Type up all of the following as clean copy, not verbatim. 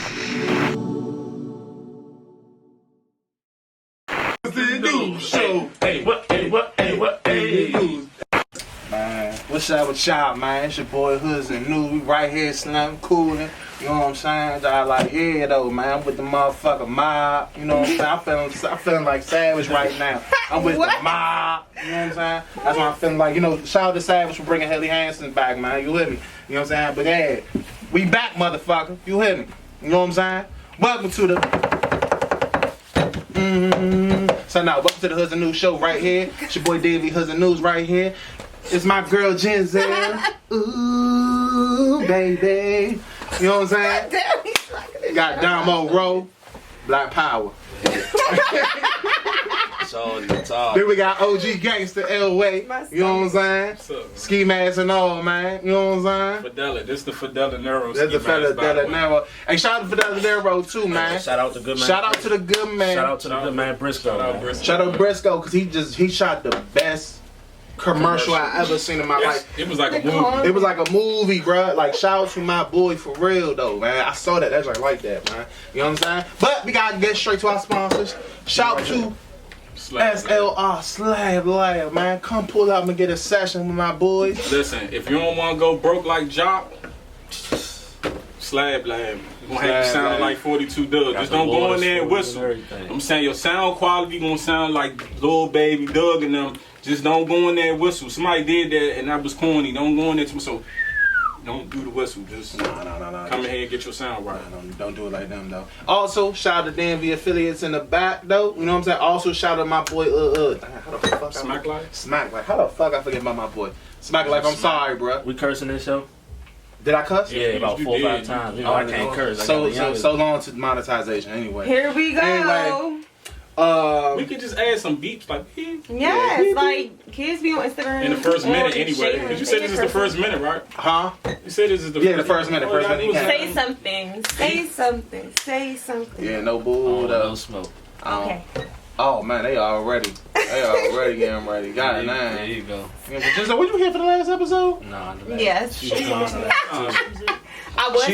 Man, what's up with y'all, man? It's your boy Hoodz and Newz. We right here, slim, coolin'. You know what I'm saying? I like, yeah, though, man. I'm with the motherfucking mob. You know what I'm saying? I'm feeling like Savage right now. I'm with the mob. You know what I'm saying? That's why I'm feeling like, you know, shout out to Savage for bringing Helly Hansen back, man. You with me? You know what I'm saying? But yeah, we back, motherfucker. You hear me? You know what I'm saying? Welcome to the... So now, welcome to the Hoodz and Newz show right here. It's your boy Davey, Hoodz and Newz right here. It's my girl Ginzel. Ooh, baby. You know what I'm saying? Got Damo Rowe, Black Power. Then we got OG Gangsta Elway. You know what I'm saying? Ski mask and all, man. You know what I'm saying? Fidela. This the Fidela Nero. That's the Fidela Nero. Hey, shout out to Fidela Nero too, man. Shout out to good man. Shout out to the good man. Shout out to the good man Briscoe. Shout out Briscoe, because he shot the best commercial I ever seen in my life. It was like a movie. It was like a movie, bro. Like, shout out to my boy for real, though, man. I saw that. That's like that, man. You know what I'm saying? But we gotta get straight to our sponsors. Shout out to SLR Slab Lab, man. Come pull up and get a session with my boys. Listen, if you don't want to go broke like Jock, Slab Lab. You're gonna have you sound like 42 Doug. Just don't go in there and whistle. I'm saying your sound quality gonna sound like Lil Baby Doug and them. Just don't go in there and whistle. Somebody did that and that was corny. Don't go in there to so don't do the whistle. Just come in here and get your sound right. Don't do it like them though. Also, shout out to DMV affiliates in the back though. You know what I'm saying? Also, shout out to my boy how the fuck Smack Life? Smack Life. How the fuck I forget about my boy? Smack Life, I'm sorry, bro. We cursing this show? Did I cuss? Yeah, about 4 or 5 times. You know, I can't curse. So long to monetization anyway. Here we go. Anyway, we could just add some beeps like yes, like kids be on Instagram in the first minute anyway. Because you said this is the first minute, right? Huh? You said this is the the first minute. First minute. Say something. Say something. Say something. Yeah, no bull. No smoke. Okay. Oh man, they already getting ready. Got it now. There you go. Just, were you here for the last episode? No. Yes. She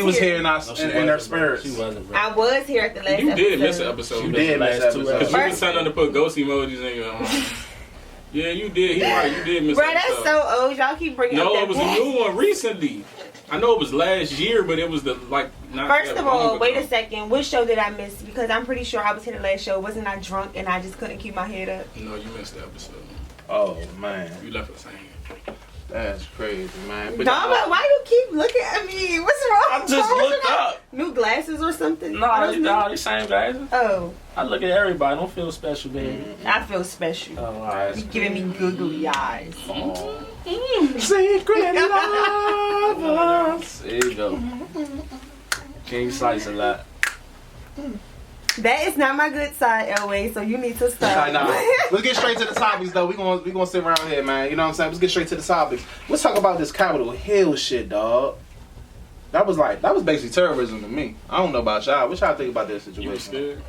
was here in her spirits. She wasn't, bro. I was here at the last episode. You did miss an episode. You did miss an episode. Because you were trying to put ghost emojis in your Yeah, you did. You did miss bro, an episode. that's so old. Y'all keep bringing up that. No, it was a new one recently. I know it was last year, but it was the not First of all, wait a second. What show did I miss? Because I'm pretty sure I was here the last show. Wasn't I drunk and I just couldn't keep my head up? No, you missed the episode. Oh man, you left us hanging. That's crazy, man. But why you keep looking at me? What's wrong? I just looked up. New glasses or something? No, these same glasses. Oh. I look at everybody. Don't feel special, baby. I feel special. Oh, all right. You giving me googly eyes. Secret lovers. There you go. King Slice a lot. That is not my good side, Elway, so you need to stop. Let's get straight to the topics, though. We gonna sit around here, man. You know what I'm saying? Let's get straight to the topics. Let's talk about this Capitol Hill shit, dog. That was basically terrorism to me. I don't know about y'all. What y'all think about this situation? You was scared?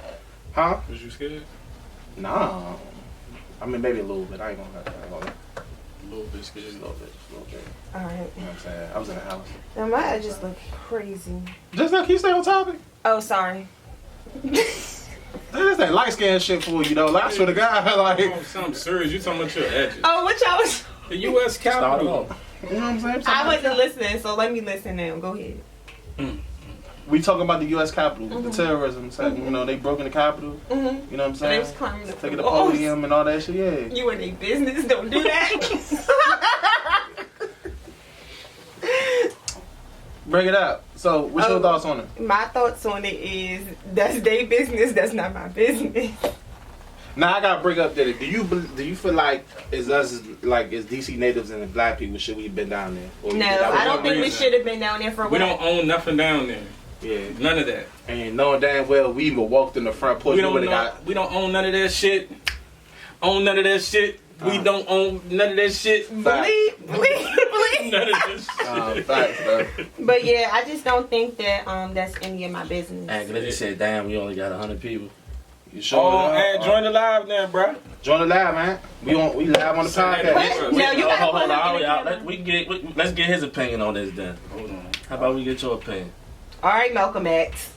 Huh? Was you scared? Nah. I mean, maybe a little bit. I ain't gonna lie. A little bit scared. Just a little bit. Alright. You know what I'm saying? I was in the house. Now my eyes just look crazy. Just now, can you stay on topic? Oh, sorry. That's that light skin shit for you though. Like, I swear to God, like. Something serious. You talking about your edges? Oh, what y'all was? The U.S. Capitol. You know what I'm saying? I wasn't listening, so let me listen now. Go ahead. We talking about the U.S. Capitol, the terrorism. You know, they broke in the Capitol. You know what I'm saying? They was climbing the taking the podium and all that shit. Yeah. You in their business? Don't do that. Bring it up. So, what's your thoughts on it? My thoughts on it is that's their business. That's not my business. Now I gotta bring up that. Do you feel like is DC natives and the black people should we have been down there? Or no, I don't think we should have been down there for. We don't own nothing down there. Yeah, none of that. And knowing damn well we even walked in the front porch. We don't own none of that shit. Own none of that shit. We don't own none of that shit. Believe. None of that shit. Facts, bro. But yeah, I just don't think that that's any of my business. And they said, "Damn, we only got 100 people." You sure? And join the live now, bro. Join the live, man. We live on the podcast. No, you gotta hold on. Let's get his opinion on this then. Hold on. How about we get your opinion? All right, Malcolm X.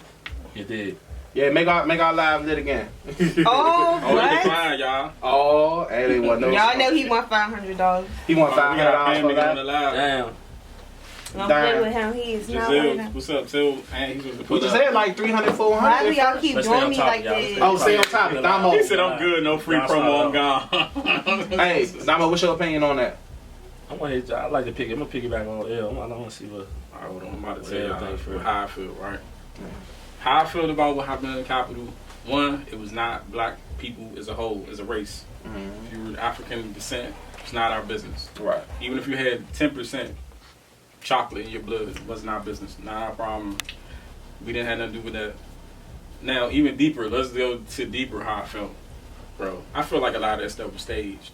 You did. Yeah, make our live lit again. Oh, Oh, what? it's fine, y'all. Oh, and it wasn't no. Y'all know he won $500. He won We got $500 for on the that. live. Damn. Don't play with him. He is not winning. Giselle, what's up, Sil? And he's supposed to We put just up. said like 300, 400. Why do y'all keep Let's stay doing on me top, like y'all. this? Oh, stay on topic. Damo. He said I'm good, no free Nah, promo, I'm stop. gone. Hey, Damo, what's your opinion on that? I like to pick. I'm gonna piggyback on L. I want to see what. Alright, hold on, I'm about to tell Everything you for how I feel, right? How I feel about what happened in the Capitol. One, it was not black people as a whole, as a race. If you were African descent, it's not our business. Right. Even if you had 10% chocolate in your blood, it wasn't our business, not our problem. We didn't have nothing to do with that. Now, even deeper, let's go to deeper how I felt. Bro, I feel like a lot of that stuff was staged.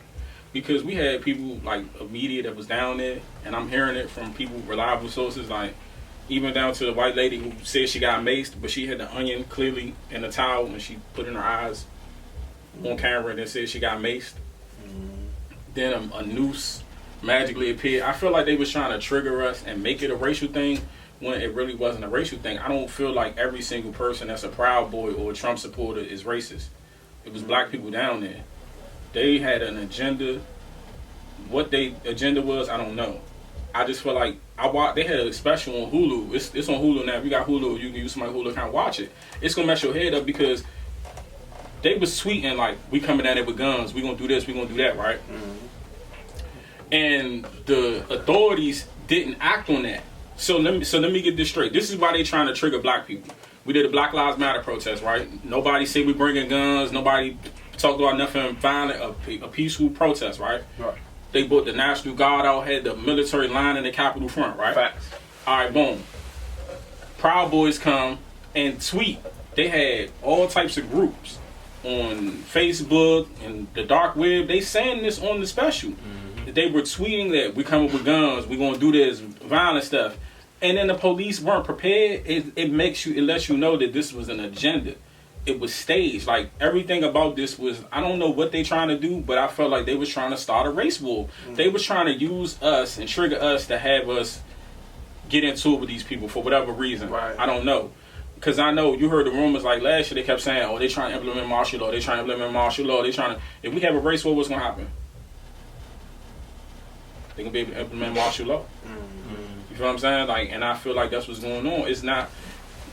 Because we had people like a media that was down there, and I'm hearing it from people, reliable sources, like even down to the white lady who said she got maced, but she had the onion clearly in the towel when she put in her eyes on camera and then said she got maced. Then a noose magically appeared. I feel like they was trying to trigger us and make it a racial thing when it really wasn't a racial thing. I don't feel like every single person that's a Proud Boy or a Trump supporter is racist. It was black people down there. They had an agenda. What their agenda was, I don't know. I just feel like they had a special on Hulu. It's on Hulu now. If you got Hulu, you can use my Hulu account, watch it. It's gonna mess your head up because they was tweeting like, "We coming at it with guns. We gonna do this. We gonna do that." Right? And the authorities didn't act on that. So let me get this straight. This is why they trying to trigger black people. We did a Black Lives Matter protest, right? Nobody said we bringing guns. Nobody talked about nothing violent. A peaceful protest, right? Right. They brought the National Guard out, had the military line in the Capitol front, right? Facts. All right, boom. Proud Boys come and tweet. They had all types of groups on Facebook and the dark web. They saying this on the special. They were tweeting that we coming with guns, we gonna do this violent stuff. And then the police weren't prepared. It lets you know that this was an agenda. It was staged. Like everything about this was, I don't know what they trying to do, but I felt like they was trying to start a race war. They was trying to use us and trigger us to have us get into it with these people for whatever reason. Right. I don't know. Because I know you heard the rumors like last year, they kept saying, oh, they trying to implement martial law. They trying to implement martial law. If we have a race war, what's going to happen? They going to be able to implement martial law. You feel what I'm saying? Like, and I feel like that's what's going on. It's not,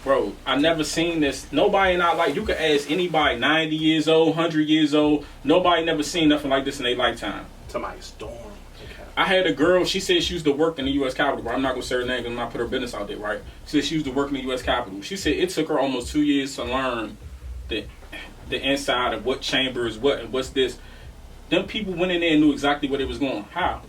bro, I never seen this. Nobody not like, you could ask anybody 90 years old, 100 years old. Nobody never seen nothing like this in their lifetime. Somebody stormed. I had a girl, she said she used to work in the U.S. Capitol, but I'm not going to say her name because I'm not put her business out there, right? She said she used to work in the U.S. Capitol. She said it took her almost 2 years to learn the inside of what chamber is what and what's this. Them people went in there and knew exactly where they was going. How?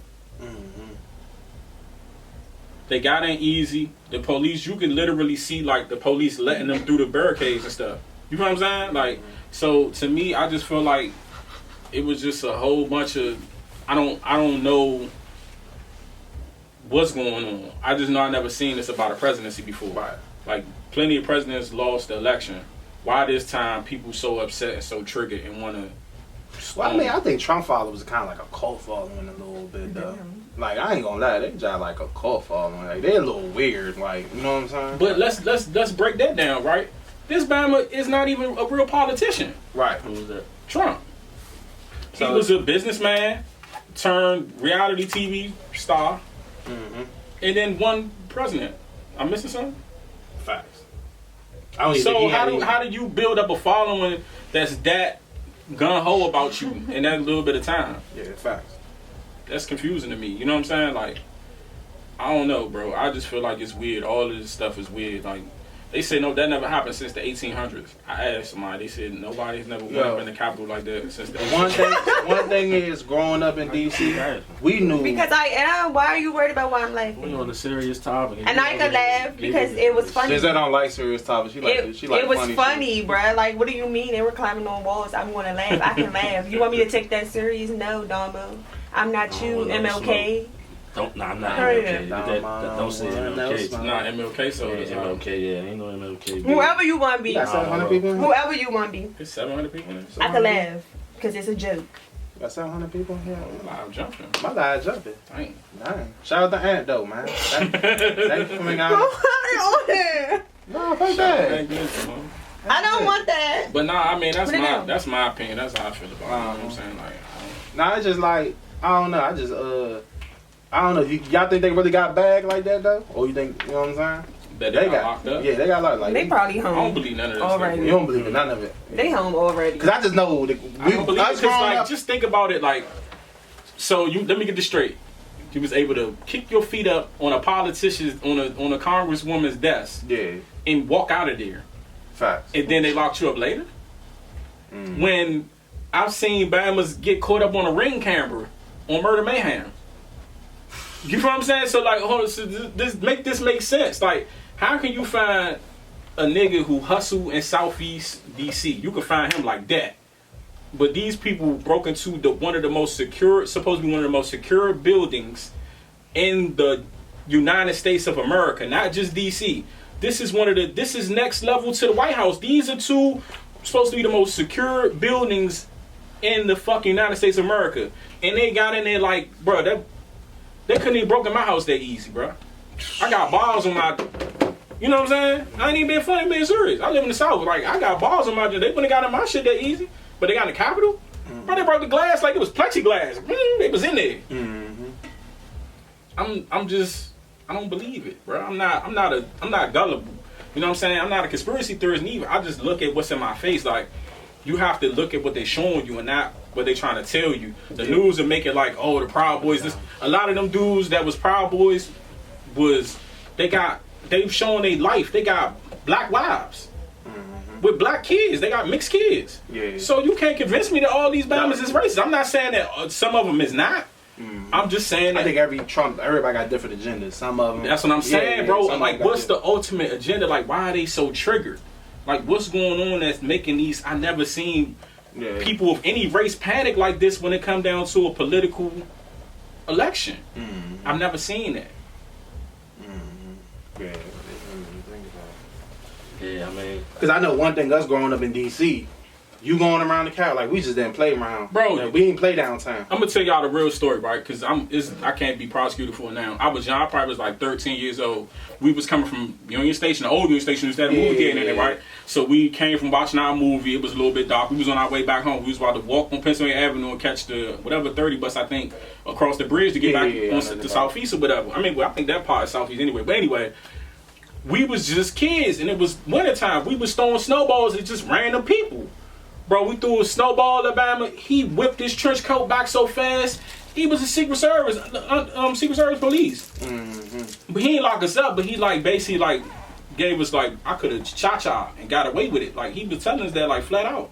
They got in easy. The police, you can literally see like the police letting them through the barricades and stuff. You know what I'm saying? Like, so to me, I just feel like it was just a whole bunch of, I don't know what's going on. I just know I never seen this about a presidency before. Right. Like, plenty of presidents lost the election. Why this time people so upset and so triggered and want to... Well, I mean, I think Trump followers are kind of like a cult following a little bit, though. Like, I ain't gonna lie, they just like a cult following. Like, they're a little weird, like, you know what I'm saying? But let's break that down, right? This Bama is not even a real politician. Right. Who was that? Trump. So, he was a businessman, turned reality TV star, and then one president. I'm missing something? Facts. I don't even So think he how do you build up a following that's that gun-ho about you in that little bit of time? Yeah, facts. That's confusing to me. You know what I'm saying? Like, I don't know, bro. I just feel like it's weird. All of this stuff is weird. Like, they say no, that never happened since the 1800s. I asked somebody. They said nobody's never went up in the Capitol like that since the 1800s. One thing is, growing up in D.C., we knew... Because I am. Why are you worried about why I'm laughing? We're on a serious topic. And I can laugh because it was funny. Giselle don't like serious topics. She like it was funny, bruh. Like, what do you mean? They were climbing on walls. I'm going to laugh. I can laugh. You want me to take that serious? No, Damo. I'm not you, MLK. I'm not Heard MLK. it. Don't say MLK. It's not MLK, so It's MLK, yeah. Ain't no MLK. Whoever you want to be. You got 700 people in here? Whoever you want to be. It's 700 people in I can laugh because it's a joke. You got 700 people in here? Live jumping. My live jumping. Dang. Dang. Shout out to Ant, though, man. Thank you for coming out. No, fuck that. I don't want that. But nah, I mean that's my opinion. That's how I feel about it. You know what I'm saying? Like, nah, it's just like I don't know. I don't know. Y'all think they really got bagged like that though, or you think you know what I'm saying? That they got locked up. Yeah, they got locked. Like they probably home. I don't believe none of this. Already. You don't believe in none of it. They home already. Cause I just know I don't believe it. Like, just think about it. Like, so let me get this straight. You was able to kick your feet up on a politician's on a congresswoman's desk. Yeah. And walk out of there. Facts. And then they locked you up later. When I've seen Bammers get caught up on a ring camera on Murder Mayhem. You know what I'm saying? So like, hold on, so this make sense. Like, how can you find a nigga who hustle in Southeast DC? You can find him like that. But these people broke into one of the most secure, supposed to be one of the most secure buildings in the United States of America, not just DC. This is next level to the White House. These are two supposed to be the most secure buildings in the fucking United States of America. And they got in there like, bro, they couldn't even broke in my house that easy, bro. I got balls on my, you know what I'm saying? I ain't even being funny, being serious. I live in the South. Like, I got balls on my, they wouldn't have got in my shit that easy. But they got in the Capitol? Bro, they broke the glass like it was plexiglass. They was in there. I don't believe it, bro. I'm not gullible. You know what I'm saying? I'm not a conspiracy theorist neither. I just look at what's in my face. Like, you have to look at what they're showing you and not what they're trying to tell you. The news will make it like, oh, the Proud Boys. A lot of them dudes that was Proud Boys they've shown their life. They got black wives with black kids. They got mixed kids. Yeah. So you can't convince me that all these Bammers is racist. I'm not saying that some of them is not. I'm just saying that I think everybody got different agendas. Some of them. That's what I'm saying, bro. Like, what's the ultimate agenda? Like, why are they so triggered? Like, what's going on that's making these? I never seen people of any race panic like this when it come down to a political election. I've never seen that. Yeah, I mean, because I know one thing. Us growing up in DC. You going around the car like we just didn't play around, bro. Like, we didn't play downtown. I'm gonna tell y'all the real story, right? Because I can't be prosecuted for it now. I was young. I probably was like 13 years old. We was coming from Union Station, the old Union Station. Instead of movie theater in it, right? So we came from watching our movie. It was a little bit dark. We was on our way back home. We was about to walk on Pennsylvania Avenue and catch the 30 bus, I think, across the bridge to get back to Southeast or whatever. I mean, I think that part is Southeast anyway. But anyway, we was just kids, and it was wintertime. We was throwing snowballs at just random people. Bro, we threw a snowball at Bama. He whipped his trench coat back so fast. He was a Secret Service police. But he didn't lock us up. But he basically gave us I could have cha-cha and got away with it. Like, he was telling us that flat out,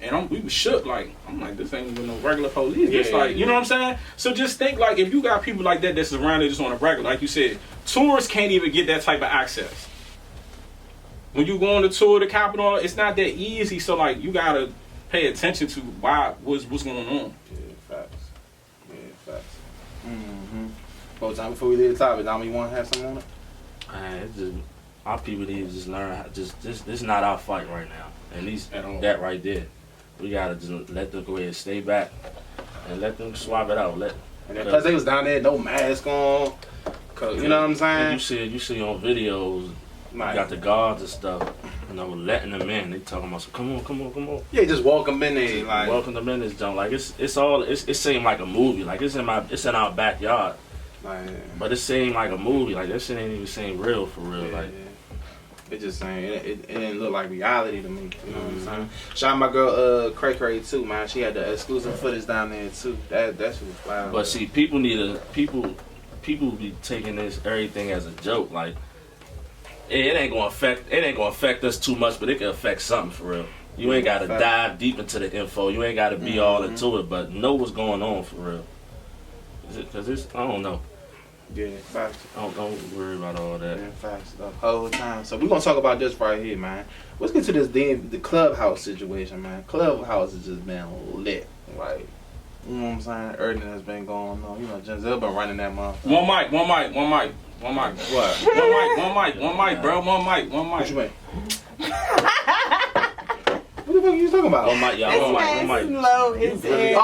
and we was shook. I'm like, this ain't even no regular police. You know what I'm saying? So just think if you got people like that that's around there just on a regular, like you said, tourists can't even get that type of access. When you go on the tour of the Capitol, it's not that easy. So you gotta pay attention to what's going on. Yeah, facts. Well, time before we leave the topic, Dom, you want to have something on it? It's just our people need to just learn how this is not our fight right now. At least that right there. We gotta just let them go ahead and stay back and let them swap it out. Plus they was down there, no mask on. You know what I'm saying? You see on videos. You got the guards and stuff, letting them in. They talking about, come on. Yeah, just walk them in there, welcome them in this junk. It seemed like a movie. It's in our backyard. But it seemed like a movie. That shit ain't even seem real for real. It just saying it didn't look like reality to me. You know what I'm saying? Shout out my girl Cray too, man. She had the exclusive footage down there too. That shit was wild. But see, people be taking everything as a joke. It ain't gonna affect us too much, but it can affect something for real. You ain't gotta dive deep into the info. You ain't gotta be all into it, but know what's going on for real. Cause I don't know. Yeah, facts. Don't worry about all that. Yeah, facts the whole time. So we're gonna talk about this right here, man. Let's get to the Clubhouse situation, man. Clubhouse has just been lit, you know what I'm saying? Everything that's been going on. Denzel been running that motherfucker. One mic. What? One mic, bro. One mic. What you mean? What the fuck are you talking about? One mic, y'all. One mic. Slow as hell.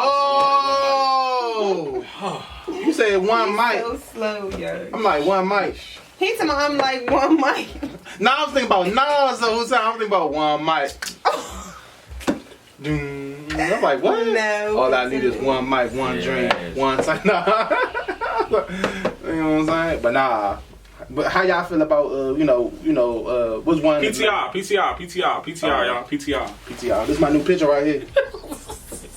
Oh! You said one mic. So slow, yo. I'm like, one mic. He told me I'm like one mic. No, I was thinking about Newz the whole time. I'm thinking about one mic. I'm like, what? No. All I need is one mic, one dream, one time. Nah. You know what I'm saying? But nah. But how y'all feel about what's one PTR, y'all, PTR. This is my new picture right here.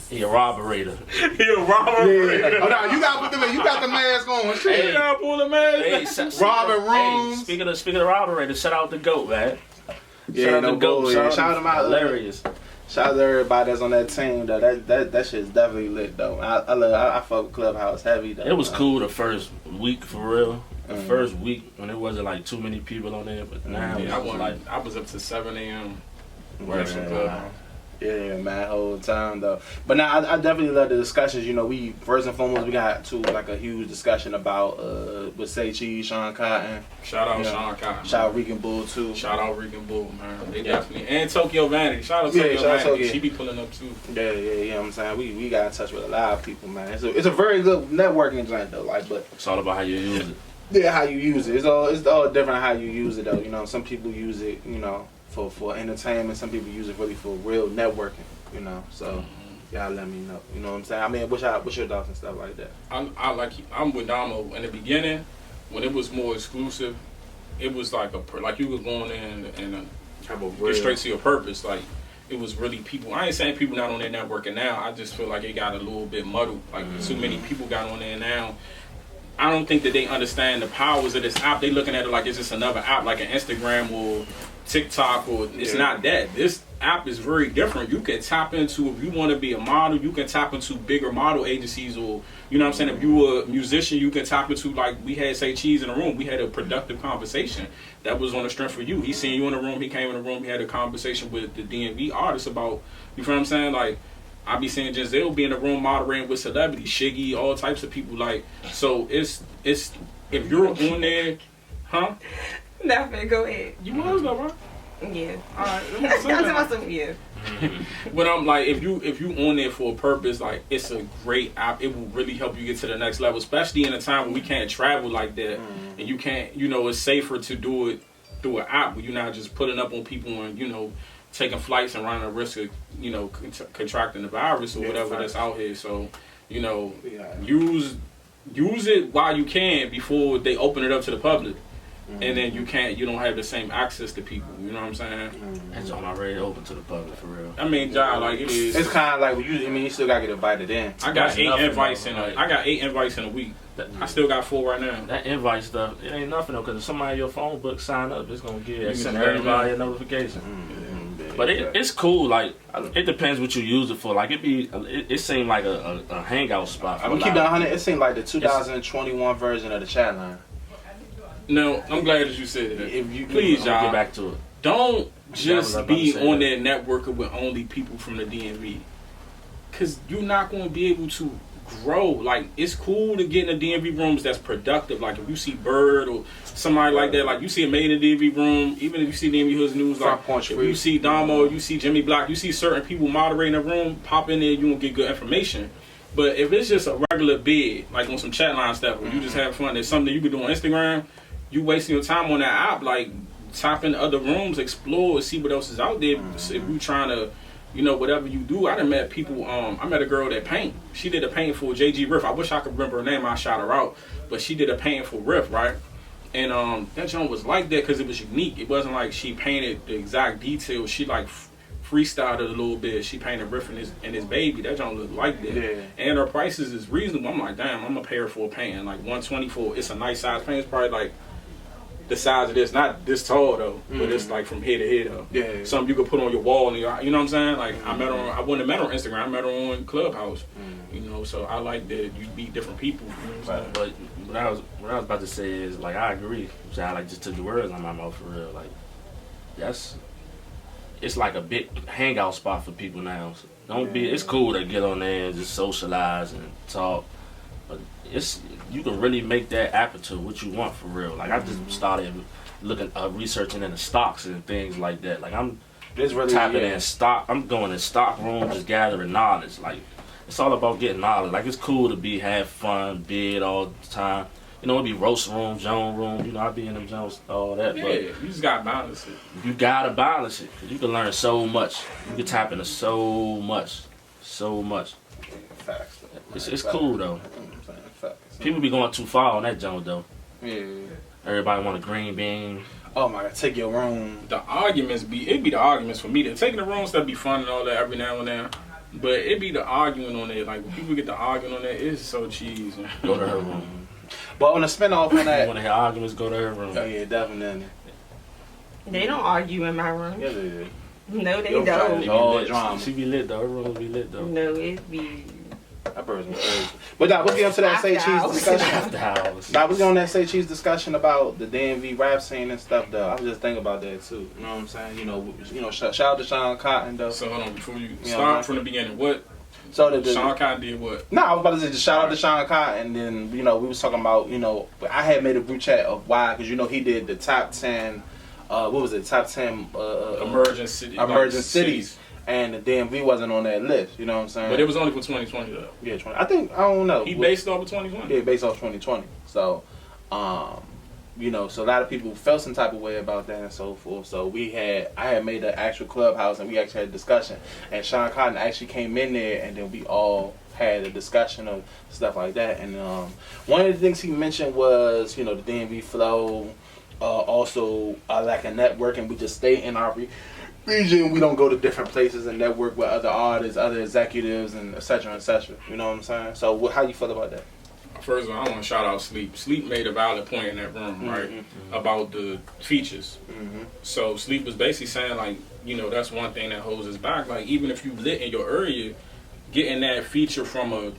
He a robberator. He a robberator. Yeah. Oh no, you got the mask on. Shit. You gotta pull the mask. Robbing rooms. Speaking of robberator, shout out the GOAT, man. Yeah, shout out no the GOAT. bull, shout him out. Hilarious. Shout out to everybody that's on that team though. That shit's definitely lit though. I fuck with Clubhouse heavy though. It was cool the first week for real. The first week when it wasn't like too many people on there, but now I was up to 7 a.m. Yeah, man, whole time though. But now I definitely love the discussions. You know, we first and foremost we got to like a huge discussion about with Say Cheese, Sean Cotton. Shout out Sean Cotton. Shout out Regan Bull too. Shout out Regan Bull, man. They definitely and Tokyo Vanity. Shout out Tokyo Vanity. She be pulling up too. Yeah. You know what I'm saying? We got in touch with a lot of people, man. It's a very good networking joint though. Like, but it's all about how you use it. Yeah, how you use it. It's all different how you use it though. You know, some people use it, you know, for entertainment. Some people use it really for real networking. You know, so y'all let me know. You know what I'm saying? I mean, what's your thoughts and stuff like that? I'm with Damo. In the beginning, when it was more exclusive, it was like you was going in and get straight to your purpose. Like it was really people. I ain't saying people not on their networking now. I just feel like it got a little bit muddled. Like too many people got on there now. I don't think that they understand the powers of this app. They looking at it like it's just another app, like an Instagram or TikTok, or it's not that. This app is very different. You can tap into, if you want to be a model, you can tap into bigger model agencies, or you know what I'm saying, if you were a musician, you can tap into, like we had Say Cheese in the room. We had a productive conversation that was on the strength for you. He seen you in the room, he came in the room, he had a conversation with the DMV artists about, you feel what I'm saying, like I be seeing Giselle be in the room moderating with celebrities, Shiggy, all types of people. Like, so it's if you're on there, huh? Nothing. Go ahead. You was though, bro. Yeah. All right. Yeah. But I'm like, if you on there for a purpose, like it's a great app. It will really help you get to the next level, especially in a time when we can't travel like that, and you can't. You know, it's safer to do it through an app where you're not just putting up on people and taking flights and running a risk of contracting the virus or whatever that's out here. So use it while you can before they open it up to the public. And then you don't have the same access to people. You know what I'm saying? That's already open to the public for real. I mean, John, like it is. It's kind of like you still gotta get invited in. I got 8 invites in a week. I still got 4 right now. That invite stuff, it ain't nothing though, because if somebody on your phone book sign up, it's gonna send everybody a notification. But it's cool. Like it depends what you use it for. Like it seemed like a hangout spot. I'm gonna keep that 100. It seemed like the 2021 version of the chat line. No, I'm glad that you said that. If you please, y'all, get back to it. Don't just be on there networking with only people from the DMV, because you're not going to be able to grow. Like, it's cool to get in the DMV rooms that's productive. Like, if you see Bird or somebody like that, like you see a made in the DMV room, even if you see DMV Hoodz News, like if you see Damo, you see Jimmy Black, you see certain people moderating a room, pop in there, you won't get good information. But if it's just a regular bid, like on some chat line stuff, where you just have fun, there's something you can do on Instagram, you wasting your time on that app. Like, tap into other rooms, explore, see what else is out there. If you trying to, whatever you do. I done met people. I met a girl that paint. She did a painting for JG Riff. I wish I could remember her name. I shout her out, but she did a painting for Riff, right? And that joint was like that because it was unique. It wasn't like she painted the exact details. She like freestyled it a little bit. She painted Riff and his baby. That joint looked like that. Yeah. And her prices is reasonable. I'm like, damn, I'm gonna pay her for a painting. Like $124. It's a nice size painting. It's probably like the size of this, not this tall though, but it's like from here to here though. Yeah. Something you could put on your wall, and you know what I'm saying? Like I wouldn't have met her on Instagram. I met her on Clubhouse. So I like that you meet different people. But what I was about to say is, like, I agree. I like just took the words on my mouth for real. Like, it's like a big hangout spot for people now. So it's cool to get on there and just socialize and talk. But you can really make that aperture what you want for real. Like, I just started looking, researching in the stocks and things like that. Like, I'm tapping in stock. I'm going in stock rooms, just gathering knowledge. Like, it's all about getting knowledge. Like, it's cool to have fun, bid all the time. You know, it be roast room, Joan room. You know, I be in them Jones, all that. Yeah, but you just gotta balance it. You gotta balance it. 'Cause you can learn so much. You can tap into so much. Facts. It's cool though. People be going too far on that Jones though. Yeah. Everybody want a green bean. Oh my God, take your room. The arguments be the arguments for me. The taking the wrong stuff be fun and all that every now and then. But it be the arguing on it. Like when people get the arguing on that, it's so cheesy. Go to her room. But on the spinoff on that. You want to hear arguments? Go to her room. Oh yeah, definitely. They don't argue in my room. Yeah, they do. No, they Yo, don't. all drama. She be lit though. Her room be lit though. No, it be. That person crazy. But now we'll get into that Say Cheese discussion. Now we'll get on that Say Cheese discussion about the DMV rap scene and stuff though. I was just thinking about that too. You know what I'm saying? You know, shout out to Sean Cotton though. So hold on, before you start from the beginning, what? So Sean Cotton did what? No, I was about to say just shout out to Sean Cotton, and then we was talking about I had made a group chat of why, because he did the top 10. What was it? Top 10 emerging cities. And the DMV wasn't on that list, you know what I'm saying? But it was only for 2020 though. Yeah, 20. I don't know. He based off of 2020. Yeah, based off 2020. So, so a lot of people felt some type of way about that and so forth. So I had made an actual Clubhouse and we actually had a discussion. And Sean Cotton actually came in there and then we all had a discussion of stuff like that. And one of the things he mentioned was, the DMV flow, also lack of networking. We just stay in our region. We don't go to different places and network with other artists, other executives, and et cetera, et cetera. You know what I'm saying? So how you feel about that? First of all, I want to shout out Sleep. Sleep made a valid point in that room, right? Mm-hmm. About the features. Mm-hmm. So Sleep was basically saying, like, that's one thing that holds us back. Like, even if you lit in your area, getting that feature from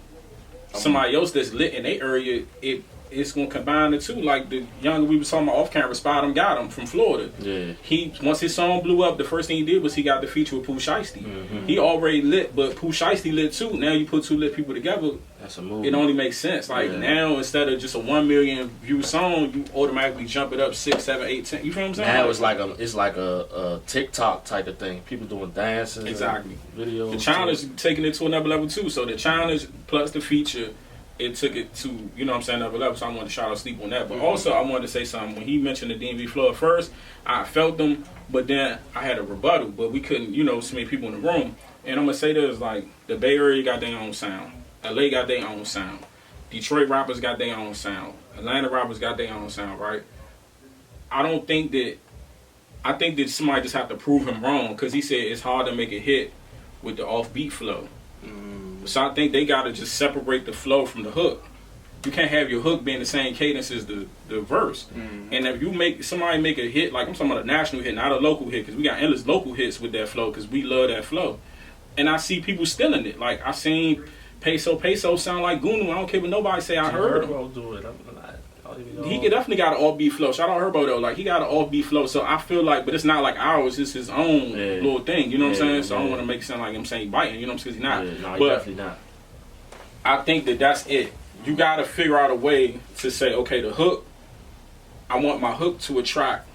somebody else that's lit in their area, it's gonna combine the two. Like the young we was talking about off camera, Spot him got him from Florida. Yeah. Once his song blew up, the first thing he did was he got the feature with Pooh Shiesty. Mm-hmm. He already lit, but Pooh Shiesty lit too. Now you put two lit people together. That's a move. It only makes sense. Like now, instead of just a 1 million view song, you automatically jump it up 6, 7, 8, 10. You feel what I'm saying? Now it's like a TikTok type of thing. People doing dances, exactly, videos. The challenge taking it to another level too. So the challenge plus the feature, it took it to, another level. So I wanted to shout out Sleep on that. But also I wanted to say something. When he mentioned the DMV flow at first, I felt them, but then I had a rebuttal. But we couldn't, so many people in the room. And I'm gonna say this, like, the Bay Area got their own sound. LA got their own sound. Detroit rappers got their own sound. Atlanta rappers got their own sound, right? I think that somebody just have to prove him wrong, because he said it's hard to make a hit with the offbeat flow. So I think they gotta just separate the flow from the hook. You can't have your hook being the same cadence as the verse. And if you somebody make a hit, like I'm talking about a national hit, not a local hit, because we got endless local hits with that flow, because we love that flow. And I see people stealing it. Like I seen Peso sound like Gunu. I don't care what nobody say. I heard him. Do it. He definitely got an offbeat flow. Shout out Herbo though. Like he got an offbeat flow. So I feel like, but it's not like ours. It's his own little thing. You know what I'm saying? So I don't want to make it sound like I'm saying biting. You know what I'm saying? He's not. No, but definitely not. I think that's it. You got to figure out a way to say, okay, the hook. I want my hook to attract,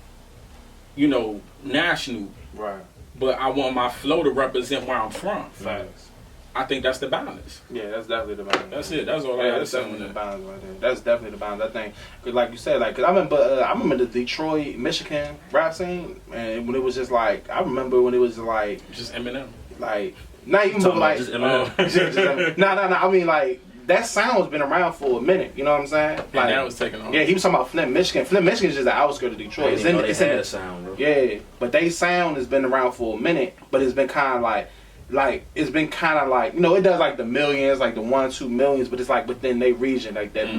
national. Right. But I want my flow to represent where I'm from. Facts. I think that's the balance. Yeah, that's definitely the balance. That's it. That's all I got to say on definitely that. the balance right there. That's definitely the balance. I think, cause like you said, cause I remember the Detroit, Michigan rap scene, and when it was just like, I remember when it was like just Eminem, like not even like just Eminem. No. I mean like that sound's been around for a minute. You know what I'm saying? Like, and now it's taking off. Yeah, he was talking about Flint, Michigan. Flint, Michigan is just the outskirts of Detroit. It's in the sound, bro. Yeah, but they sound has been around for a minute, but it's been kind of like it's been kind of like, it does like the millions, like the 1-2 millions, but it's like within their region, like that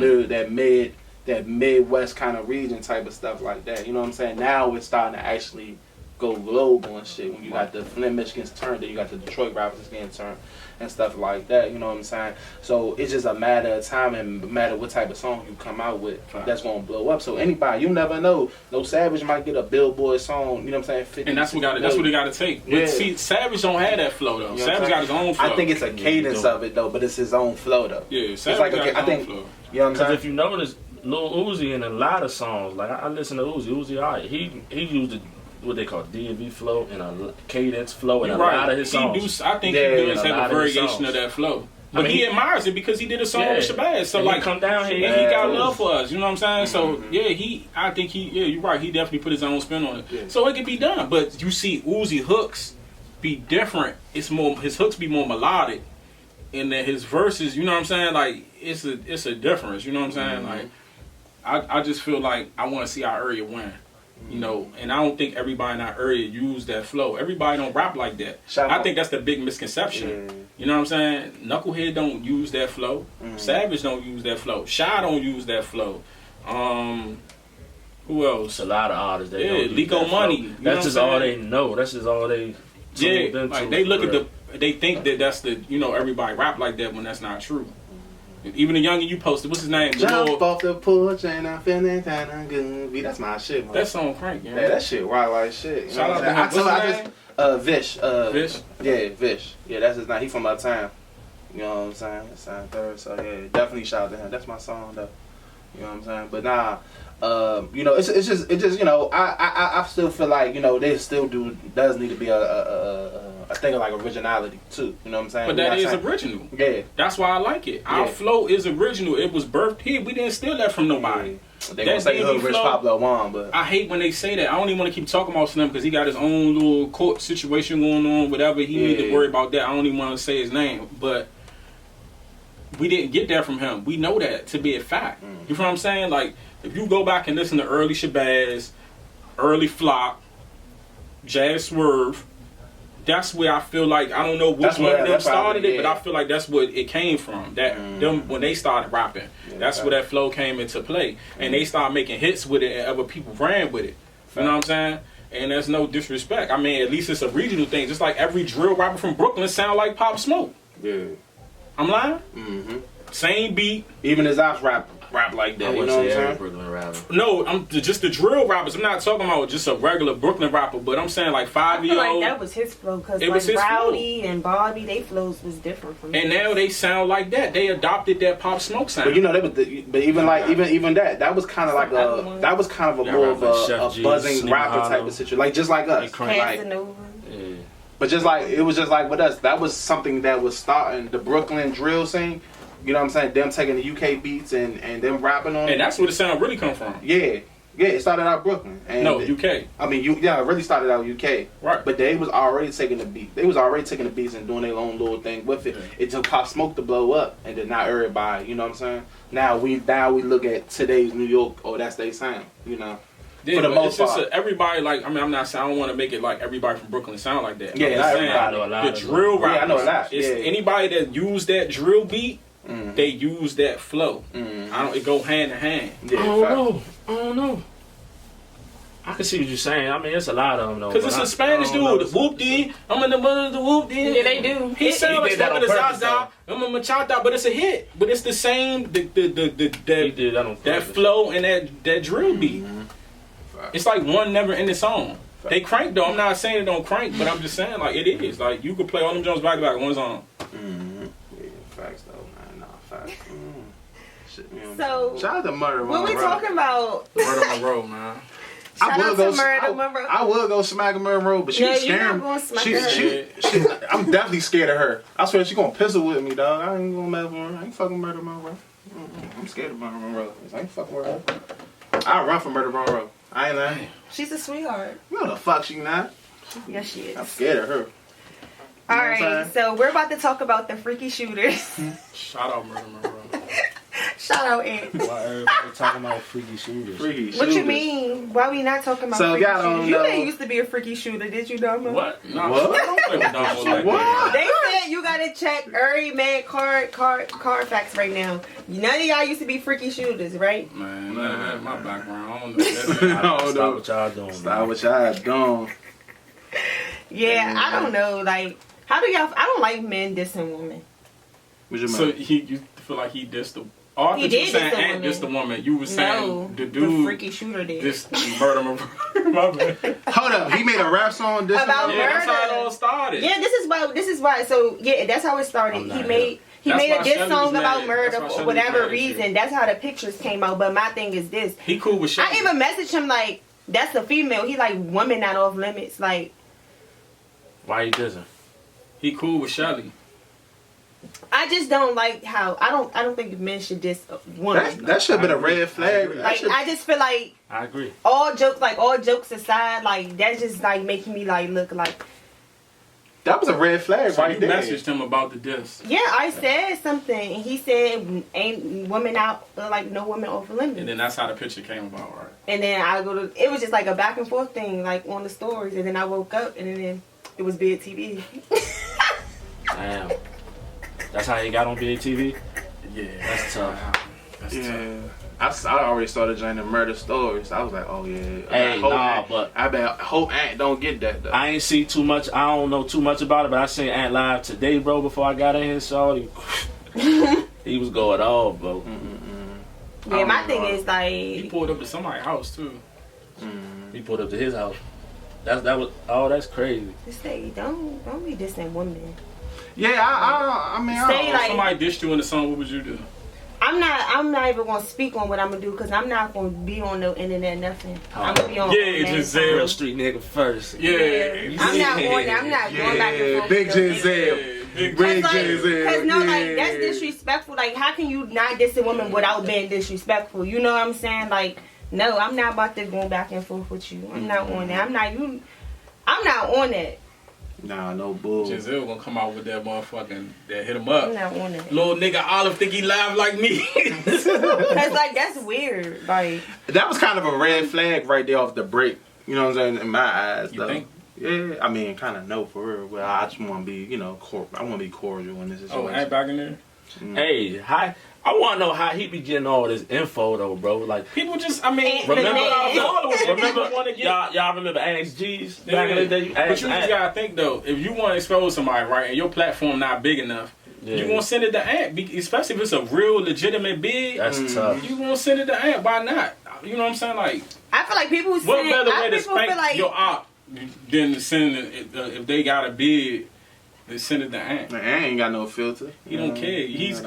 that Midwest kind of region type of stuff like that. You know what I'm saying? Now it's starting to actually go global and shit. When you got the Flint, Michigan's turned, then you got the Detroit rappers getting turned and stuff like that. You know what I'm saying? So it's just a matter of time and a matter what type of song you come out with that's gonna blow up. So anybody, you never know. No Savage might get a Billboard song. You know what I'm saying? 50, and that's what they got to take. But see, Savage don't have that flow though. Savage got his own flow. I think it's a cadence of it though, but it's his own flow though. Yeah, Savage got his own flow. You know what I'm saying? Because if you notice, Lil Uzi in a lot of songs, like I listen to Uzi, alright, he used what they call DMV flow and a cadence flow and a lot of his songs. I think he does have a variation of that flow. But he admires it because he did a song with Shabazz. So like, come down here. He got love for us. You know what I'm saying? So I think you're right. He definitely put his own spin on it. Yeah. So it can be done. But you see, Uzi hooks be different. It's more his hooks be more melodic, and then his verses. You know what I'm saying? Like it's a difference. You know what I'm saying? Like I just feel like I want to see our area win. You know, and I don't think everybody in our area use that flow. Everybody don't rap like that. I think that's the big misconception. Yeah. You know what I'm saying? Knucklehead don't use that flow. Savage don't use that flow. Shy don't use that flow. Who else? A lot of artists. They don't use Lico that Money. That's just all they know. That's just all they. Like they look at they think that that's the everybody rap like that when that's not true. Even the youngin' you posted, what's his name? Jump off the porch and I'm feeling kinda good. That's my shit, man. That song crank, yeah. Yeah, that shit wild like shit. Shout out to him. Vish. Vish? Yeah, Vish. Yeah, that's his name. He from uptown. You know what I'm saying? It's on third. So yeah, definitely shout out to him. That's my song though. You know what I'm saying? But nah, it's just I still feel like they still does need to be a thing of like originality too. You know what I'm saying? But that is original. Yeah. That's why I like it. Yeah. Our flow is original. It was birthed here. We didn't steal that from nobody. Yeah. They gonna say Hood Rich Pablo Juan, but I hate when they say that. I don't even want to keep talking about Slim because he got his own little court situation going on. Whatever he need to worry about that. I don't even want to say his name, but we didn't get that from him. We know that to be a fact. You know what I'm saying? Like if you go back and listen to early Shabazz, early Flop, Jazz Swerve. That's where I feel like I don't know which one of them started it, but I feel like that's what it came from. That them when they started rapping, that's where that flow came into play, and they started making hits with it, and other people ran with it. You know what I'm saying? And there's no disrespect. I mean, at least it's a regional thing. Just like every drill rapper from Brooklyn sound like Pop Smoke. Yeah, I'm lying. Same beat. Even his ops rap like that. You know what I'm saying? Brooklyn rapper. No, I'm just the drill rappers. I'm not talking about just a regular Brooklyn rapper, but I'm saying like 5-year-old. I feel like that was his flow because like Rowdy and Bobby, they flows was different from. And now they sound like that. They adopted that Pop Smoke sound. But even that was kind of like a more of a buzzing rapper type of situation, like just like us. But just like it was just like with us, that was something that was starting the Brooklyn drill scene. You know what I'm saying? Them taking the UK beats and them rapping on it. And that's where the sound really come from. Yeah. Yeah, it started out Brooklyn. And UK. I mean, it really started out UK. Right. But they was already taking the beat. They was already taking the beats and doing their own little thing with it. It took Pop Smoke to blow up, and then not everybody. You know what I'm saying? Now we look at today's New York. Oh, that's their sound. You know. Yeah, for the most part, everybody like. I mean, I'm not saying I don't want to make it like everybody from Brooklyn sound like that. Yeah, I know a lot. The drill rappers. Yeah, I know a lot. Anybody that use that drill beat. They use that flow. It go hand in hand. Yeah, I don't know. I can see what you're saying. I mean, it's a lot of them though. Because it's a Spanish dude. Whoop dee. I'm in the mother of the whoop dee. Yeah, they do. He sounds like the Zaza. I'm a Machata, but it's a hit. But it's the same. That flow and that drill beat. It's like one never ending song. They crank though. I'm not saying it don't crank, but I'm just saying like it is. Like you could play all them Jones back to back on one song. Facts though, man. Nah, facts. Shit, man. So, shout out to Murder Monroe. What we talking about? Murder Monroe, man. I would go smack Murder Monroe, but she's scared. I'm definitely scared of her. I swear she's gonna pistol with me, dog. I ain't gonna mess with her. I ain't fucking Murder Monroe. I'm scared of Murder Monroe. I ain't fucking with her. I run from Murder Monroe. I ain't lying. She's a sweetheart. You know the fuck she not. Yes, she is. I'm scared of her. All right, so we're about to talk about the freaky shooters. Shout out Murder Monroe. Shout out Ed. Why everybody talking about freaky shooters? What you mean? Why we not talking about freaky shooters? You didn't used to be a freaky shooter, did you, Dama? What? No, what? I don't play with Dama like that. They said you gotta check every man card facts right now. None of y'all used to be freaky shooters, right? Man, my background. I don't know. Stop what y'all doing. Stop what y'all doing. Yeah, I don't know. Like, how do y'all? I don't like men dissing women. So you feel like he dissed the? Oh, I thought you were saying Ant dissed the woman. You were saying the dude. The freaky shooter did. This Murder my bad. Hold up, he made a rap song about murder. That's how it all started. Yeah, this is why. So yeah, that's how it started. He made a diss song about murder for whatever reason. That's how the pictures came out. But my thing is this. He cool with Shelly. I even messaged him like, that's a female. He like, women not off limits. Like, why you dissing? He cool with Shelly. I just don't like how I don't think men should diss women. That should have been a red flag. Like I just feel like I agree. All jokes aside, like that's just like making me like look like. That was a red flag So right you there. messaged him about the diss. Yeah, I said something, and he said, "Ain't women out like no women off limits." And then that's how the picture came about, right? And then I go to. It was just like a back and forth thing, like on the stories, and then I woke up, and then it was Big TV. Damn. That's how he got on Big TV? Yeah. That's tough. That's Yeah. I already started joining murder stories. I was like, oh yeah. Hey, but I hope Ant don't get that though. I ain't see too much. I don't know too much about it, but I seen Ant live today, bro. Before I got in here, shorty, he was going off, bro. Yeah, my thing is like He pulled up to somebody's house too. He pulled up to his house. That's crazy. just say don't be dissing women. Yeah, I mean, Stay If like somebody dished you in the song, what would you do? I'm not even gonna speak on what I'm gonna do because I'm not gonna be on no internet nothing. I'm gonna be on Real street nigga first. Yeah. I'm not on that. I'm not going back and forth. Big with no Giselle. Big Big Cause Giselle. no, like that's disrespectful. Like, how can you not diss a woman without being disrespectful? You know what I'm saying? Like, no, I'm not about to go back and forth with you. I'm not on that. I'm not on that. Nah, no bull. Giselle gonna come out with that motherfucking that hit him up. I'm not on that. Little nigga Olive think he live like me. Cause like that's weird. Like That was kind of a red flag right there off the break. You know what I'm saying? In my eyes, You though. think? Yeah, I mean, kind of no for real. Well, I just want to be, I want to be cordial in this situation. Oh, Ant back in there. Hey, I want to know how he be getting all this info though, bro. Like People just, I mean, remember remember y'all remember Ask G's back in the day? But you just gotta think though, if you want to expose somebody, right, and your platform not big enough, you gonna send it to Ant, especially if it's a real legitimate bid. That's tough. You gonna send it to Ant? Why not? You know what I'm saying? Like, I feel like people what better way to people spank feel like your op than to send it if they got a bid? They send it to Ant. Man, Ant ain't got no filter. He don't care. He's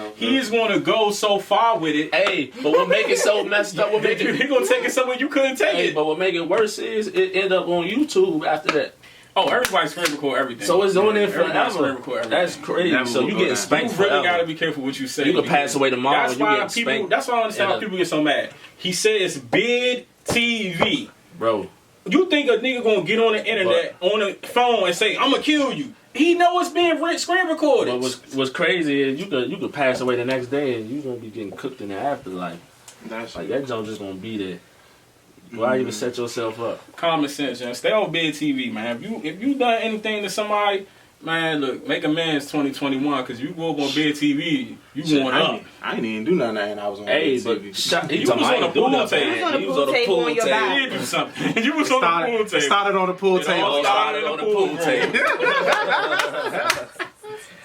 going to go so far with it. Hey, but what make it so messed up? What make it? He gonna take it somewhere you couldn't take Hey, it. but what make it worse is it end up on YouTube after that. Oh, everybody screen record everything. So it's on there Everybody screen forever. record everything. That's crazy. Never So will you go getting down. spanked You really forever. gotta be careful what you say. You can pass away tomorrow. That's and you why getting people. spanked. That's why I understand why people get so mad. He said it's bid TV. Bro. You think a nigga gonna get on the internet on the phone and say I'm gonna kill you? He know it's being screen recorded. But what's crazy is you could pass away the next day and you gonna be getting cooked in the afterlife. That's Like that joint just gonna be there. Why even set yourself up? Common sense, man. Stay on bid TV, man. If you done anything to somebody, man, look, make amends 2021 because you go up on bid TV, you going up. I ain't even do nothing and I was on Hey, TV. but he You talking was about on I the ain't do pool nothing. table. He was on the pool on your table. back. You did do something. You was on the pool table. Started on the pool It all table. started on the pool table.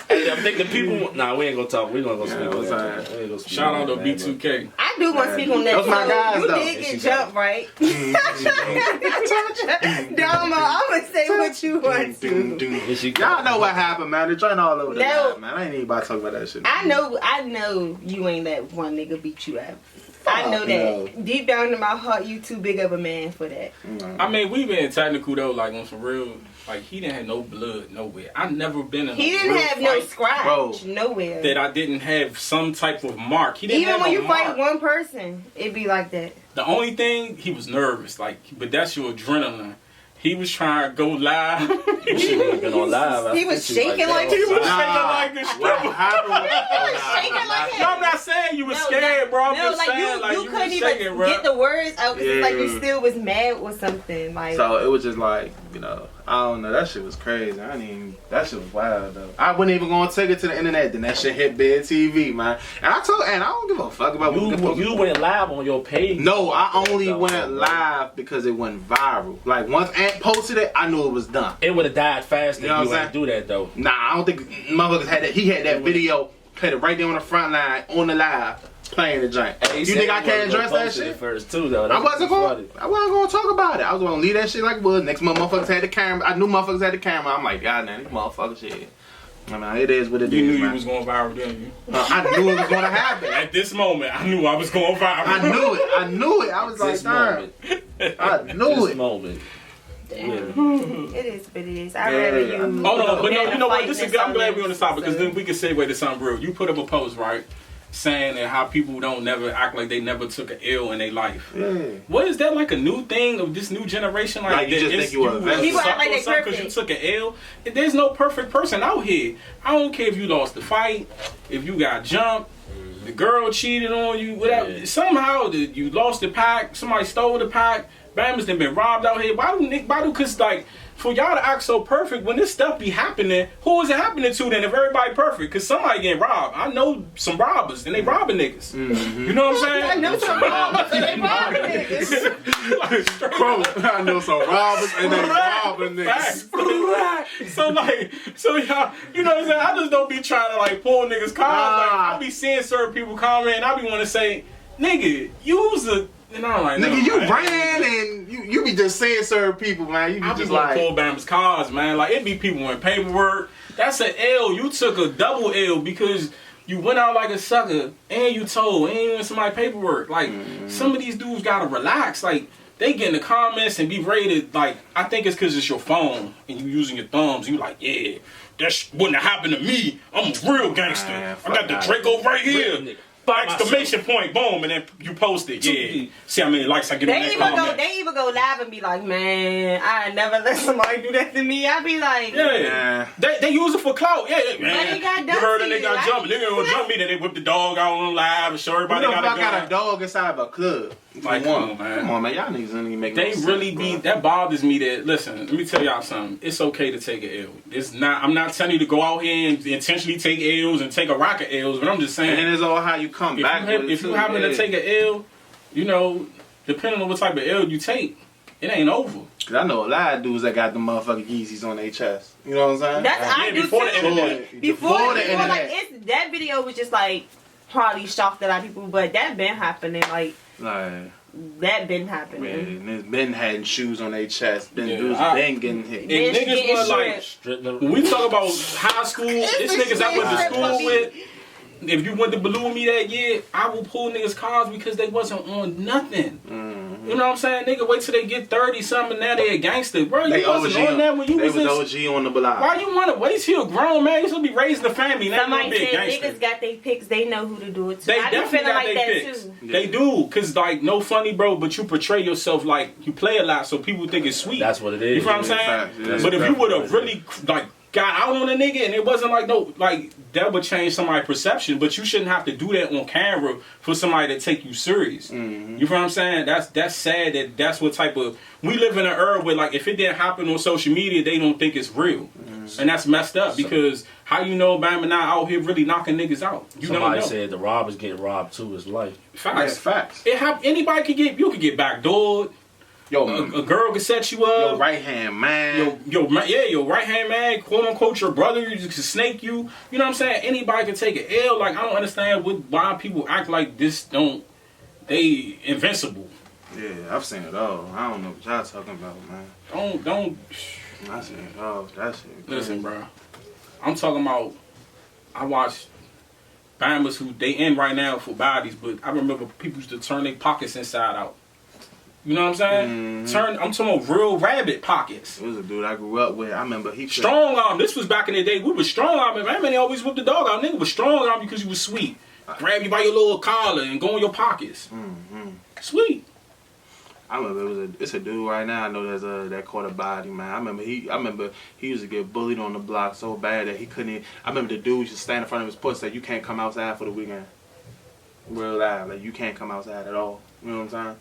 Hey, I'm thinking people. Nah, we ain't gonna talk. We gonna go speak on what's that. that? We ain't gonna speak Shout on out to that, B2K. I do want to speak on that. Those my So, guys, you though. did get jumped, right? Domo, I'm gonna say what you want to. but she- Y'all know what happened, man. They're trying all over the No. line, man. I ain't even about to talk about that shit. I know you ain't let one nigga beat you up. I know that. no. Deep down in my heart, you too big of a man for that. I mean, we been technical though, like on some real. Like he didn't have no blood nowhere. I never been in. He a didn't real have no fight scratch Bro. nowhere. that I didn't have some type of mark. He didn't Even have when a you mark. fight one person, it be like that. The only thing he was nervous, like, but that's your adrenaline. He was trying to go live. You shouldn't have been on live. He was shaking like He was this. shaking like this. What happened? Shaking like No, that. I'm not saying you was No, scared, bro. I'm No, just like saying, like, you you couldn't was even shaking, bro. get the words out because it's like you Yeah. still was mad or something. Like So it was just like, I don't know. That shit was crazy. That shit was wild though. I wasn't even gonna take it to the internet. Then that shit hit bed TV, man. And I don't give a fuck about what You went live on your page. No, I only went live because it went viral. Like once Ant posted it, I knew it was done. It would have died fast if You know you what I'm wouldn't do that though. Nah, I don't think motherfuckers had that. He had that video, had it right there on the front line on the live, playing the joint. Hey, You said think I he can't wasn't address gonna that post it shit? first too though. I wasn't gonna talk about it. I was gonna leave that shit like it was. Next month, motherfuckers had the camera. I knew motherfuckers had the camera. I'm like, God, man, these motherfuckers shit. I mean, it is what it is. You knew man. you was going viral, didn't you? I knew it was gonna happen. At this moment, I knew I was going viral. I knew it. I was like, This darn. moment. I knew This it. moment. Damn. It is what it is. I'd rather you. Oh no, but no, you know what? I'm glad we're on the topic because then we can segue to something real. You put up a post, right? Saying that how people don't never act like they never took an L in their life. What is that like a new thing of this new generation? Like you just think you were people act like they perfect because you took an L. There's no perfect person out here. I don't care if you lost the fight, if you got jumped, the girl cheated on you, whatever. Somehow you lost the pack, somebody stole the pack. Bama's done been robbed out here. Why do? Cause like for y'all to act so perfect when this stuff be happening, who is it happening to then if everybody perfect? Cause somebody getting robbed. I know some robbers and they robbing niggas. You know what I'm saying? I know some robbers and they robbing niggas. Bro, I know some robbers and they robbing niggas. So y'all, you know what I'm saying? I just don't be trying to like pull niggas cars. Like, I be seeing certain people comment and I be want to say, nigga, use a. And I'm like, nigga, you ran and you be just saying certain people, man. You be just like pull Bama's cars, man. Like it be people in paperwork. That's an L. You took a double L because you went out like a sucker and you told and you went somebody paperwork. Like some of these dudes gotta relax. Like they get in the comments and be rated. Like I think it's because it's your phone and you using your thumbs. You like, yeah, that wouldn't have happened to me. I'm a real gangster. I got the Draco right here. Exclamation point, boom, and then you post it. Yeah. See how many likes I get on that comment. They even go live and be like, man, I never let somebody do that to me. I be like, yeah. They use it for clout. Yeah, man. They got you heard them, they got jumping. They gonna jump me, then they whip the dog out on live and show everybody got a dog inside of a club. Like, come on, man. Y'all niggas don't even make They no sense, really bro. be, that bothers me that, listen, let me tell y'all something. It's okay to take an L. It's not, I'm not telling you to go out here and intentionally take L's and take a rock of L's, but I'm just saying. And it's all how you come back with it. If you happen to take an L, you know, depending on what type of L you take, it ain't over. Cause I know a lot of dudes that got the motherfucking Yeezys on their chest. You know what I'm saying? That's I do before too. the internet. Before the internet. Like, that video was just like, probably shocked a lot of people, but that been happening, like that been happening. Man, there's been having shoes on their chest. Dudes been getting hit. And niggas were like, when we talk about high school, it's niggas I went to school with. If you went to Blue with me that year, I will pull niggas' cars because they wasn't on nothing. You know what I'm saying? Nigga, wait till they get 30 something, now they a gangster. Bro, you wasn't on that when you was OG on the block. Why you want to wait till a grown man? You supposed to be raising the family. Somebody said niggas got their picks, they know who to do it to. They definitely got their picks. Too. They do, cause like, no funny, bro, but you portray yourself like you play a lot so people think it's sweet. That's what it is. You know what I'm saying? But if you would have really, like, got out on a nigga and it wasn't like no, like that would change somebody's perception, but you shouldn't have to do that on camera for somebody to take you serious. You know what I'm saying? That's sad that's what type of, we live in an era where like if it didn't happen on social media they don't think it's real. And that's messed up because how you know Bama not out here really knocking niggas out? You Somebody said the robbers get robbed too. His life. Facts. Yeah, facts. Anybody could get, you could get backdoored. Yo, a girl can set you up. Your right hand man. Your right hand man, quote unquote, your brother can snake you. You know what I'm saying? Anybody can take an L. Like I don't understand why people act like this. They invincible. Yeah, I've seen it all. I don't know what y'all talking about, man. Don't. I seen it all. That shit. Listen, bro. I'm talking about. I watched Bama's who they in right now for bodies, but I remember people used to turn their pockets inside out. You know what I'm saying? I'm talking about real rabbit pockets. It was a dude I grew up with. I remember he strong arm. This was back in the day. We was strong arm. Man, they always whipped the dog out. Nigga was strong arm because you was sweet. Grab you by your little collar and go in your pockets. Sweet. I remember it's a dude right now. I know there's that caught a body, man. I remember he used to get bullied on the block so bad that he couldn't. I remember the dude used to stand in front of his porch and say, "You can't come outside for the weekend." Real loud, like you can't come outside at all. You know what I'm saying?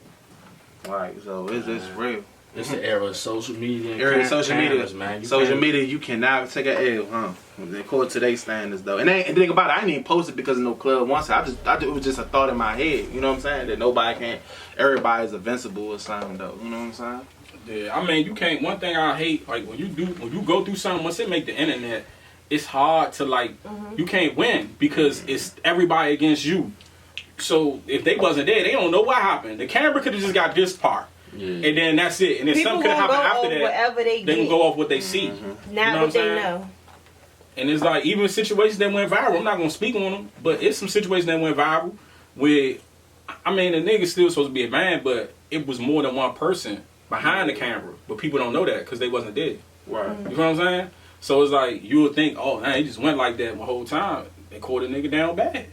Right, so it's real. It's the era of social media. Man. Social media, you cannot take an L, huh? According to their standards, though. And think about it, I didn't even post it because of no club once. It was just a thought in my head. You know what I'm saying? That nobody can. Everybody's invincible or something, though. You know what I'm saying? Yeah, I mean, you can't. One thing I hate, like when you go through something, once it make the internet, it's hard to like. You can't win because it's everybody against you. So if they wasn't there, they don't know what happened. The camera could have just got this part, and then that's it. And if something could have happened after that, they can go off what they see. Not what they know. And it's like even situations that went viral. I'm not gonna speak on them, but it's some situations that went viral where, I mean, the nigga's still supposed to be a man, but it was more than one person behind the camera, but people don't know that because they wasn't there. Right. You know what I'm saying? So it's like you would think, oh man, he just went like that the whole time. They caught a nigga down bad.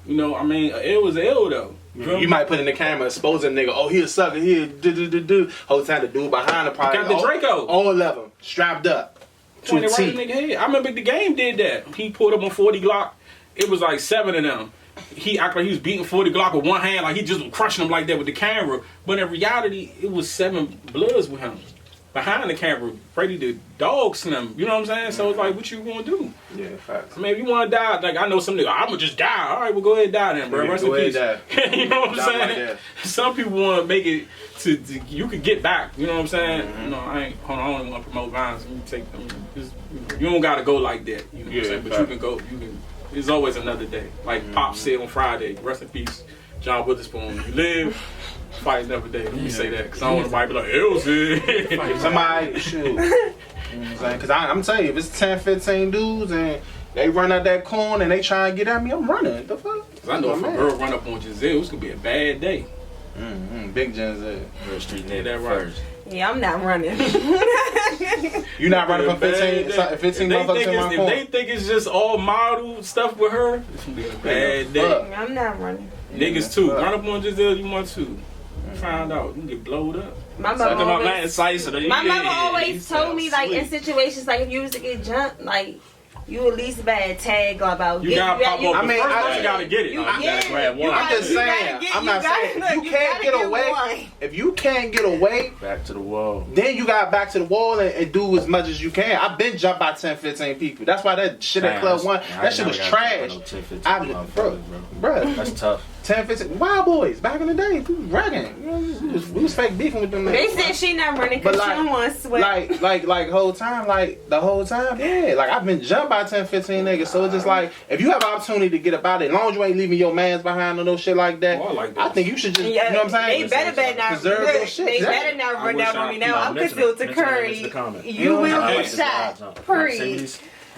You know, I mean, it was ill though. You might put in the camera, expose a nigga. Oh, he a sucker. He a do. Whole time the dude behind the probably got the Draco. All of them strapped up. Pointed right in the nigga head. I remember the game did that. He pulled up on 40 Glock. It was like 7 of them. He acted like he was beating 40 Glock with one hand, like he just was crushing him like that with the camera. But in reality, it was 7 bloods with him. Behind the camera, ready to dog slam. You know what I'm saying? So it's like, what you gonna do? Yeah, facts. I mean, if you wanna die, like I know some nigga, I'm gonna just die. All right, well go ahead and die then, bro. Rest in peace. You know what I'm saying? Like some people wanna make it to you could get back. You know what I'm saying? You know, I don't want to promote violence. You don't gotta go like that. You know what I'm saying? But you can go. You can. There's always another day. Like Pop said on Friday. Rest in peace, John Witherspoon. You live. Fight another day. Let me say that because I don't want to be like, it was it. Somebody shoot. You know what I'm saying? Because I'm telling you, if it's 10, 15 dudes and they run out that corner and they try and get at me, I'm running. The fuck? Because I know if a girl run up on Giselle, it's going to be a bad day. Big Giselle. Real street nigga that first. Yeah, I'm not running. You not running from 15 motherfuckers in my corner? If they think it's just all model stuff with her, it's going to be a bad day. I'm not running. Niggas too. Run up on Giselle, you want to. Found out, you get blowed up. My mama always told me, like, in situations like if you was to get jumped, like, you at least better tag about. You gotta pop up. I mean, you gotta get it. You gotta grab one. I'm just saying. I'm not saying if you can't get away. If you can't get away, back to the wall. Then you got back to the wall and do as much as you can. I've been jumped by 10, 15 people. That's why that shit at Club 1, that shit was trash. Bro, that's tough. 10, 15 wild boys back in the day. We was ragging. We was fake beefing with them. They said she not running because she don't want to sweat. Like whole time, the whole time, yeah. Like I've been jumped by 10, 15 niggas. So it's just like if you have an opportunity to get about it, as long as you ain't leaving your mans behind or no shit like that, I think you should just, you know what I'm saying? They better not preserve their shit. They better not run down on me now. I'm concealed to Curry. You will get shot. Period.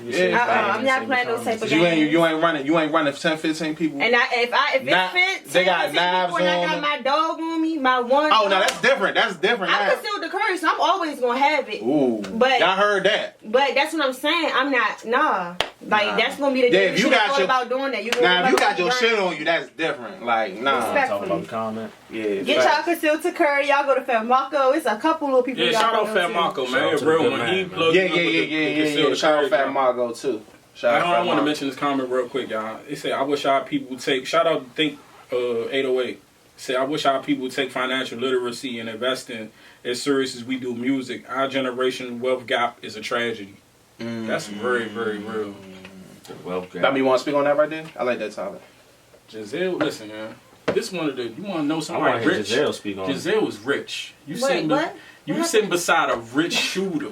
I'm not playing those type of games. You ain't running 10, 15 people. And if it fits, they got knives on. I got my dog on me, my one. Oh no, that's different. I'm concealed the curry, so I'm always gonna have it. Ooh, but y'all heard that. But that's what I'm saying. I'm not. That's gonna be the day. If you got your about doing that, if you got your shit on you, that's different. Like Talk about the comment. Yeah. Get y'all concealed to curry. Y'all go to Fat Marco. It's a couple little people. Yeah, shout out Fat Marco, man. Real when he plugged Yeah. Shout out Fat Marco too. I want to mention this comment real quick, y'all. It said, I wish our people would take, shout out Think 808. Say, I wish our people would take financial literacy and invest in as serious as we do music. Our generation wealth gap is a tragedy. That's very, very real. Wealth gap. That mean you want to speak on that right there? I like that topic. Giselle, listen, man. This one of the, you want to know somebody rich? Giselle speak on Giselle was rich. You what? sitting beside a rich shooter.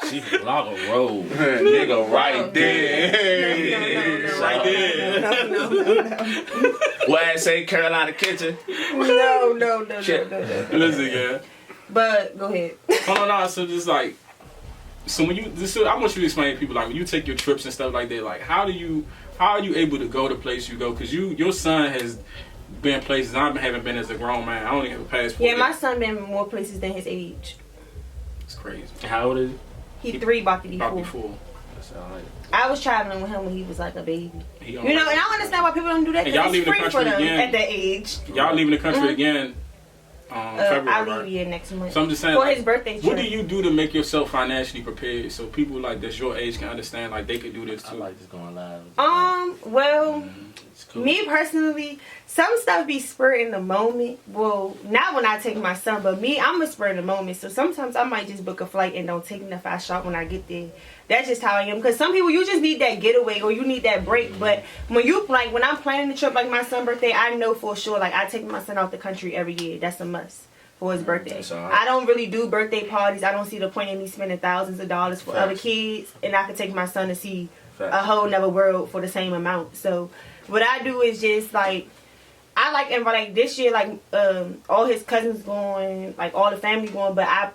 She block a road. Nigga right there. Right there. What I say, Carolina Kitchen? No. Listen, yeah. But go ahead. Hold on, so just like, so when I want you to explain to people, like when you take your trips and stuff like that, like how are you able to go to places you go? Because your son has been places I haven't been as a grown man. I only have a passport. Yeah, my son been more places than his age. It's crazy. How old is he? He 3, about to be 4. About to be 4. That's all right. I was traveling with him when he was like a baby. And I understand why people don't do that because it's free for them at that age. Y'all leaving the country again February, I'll leave here next month. So I'm just saying, for his birthday trip. What do you do to make yourself financially prepared so people like that's your age can understand like they could do this too? I like just going live. Well, cool. Me personally, some stuff be spurred in the moment. Well, not when I take my son, but me, I'm a spur in the moment. So sometimes I might just book a flight and don't take enough shot when I get there. That's just how I am. Because some people, you just need that getaway or you need that break. But when I'm planning the trip, like my son's birthday, I know for sure, like I take my son out the country every year. That's a must for his birthday. I don't really do birthday parties. I don't see the point in me spending thousands of dollars for other kids. And I could take my son to see a whole nother world for the same amount. So what I do is just like, I like invite like this year, like all his cousins going, like all the family going, but I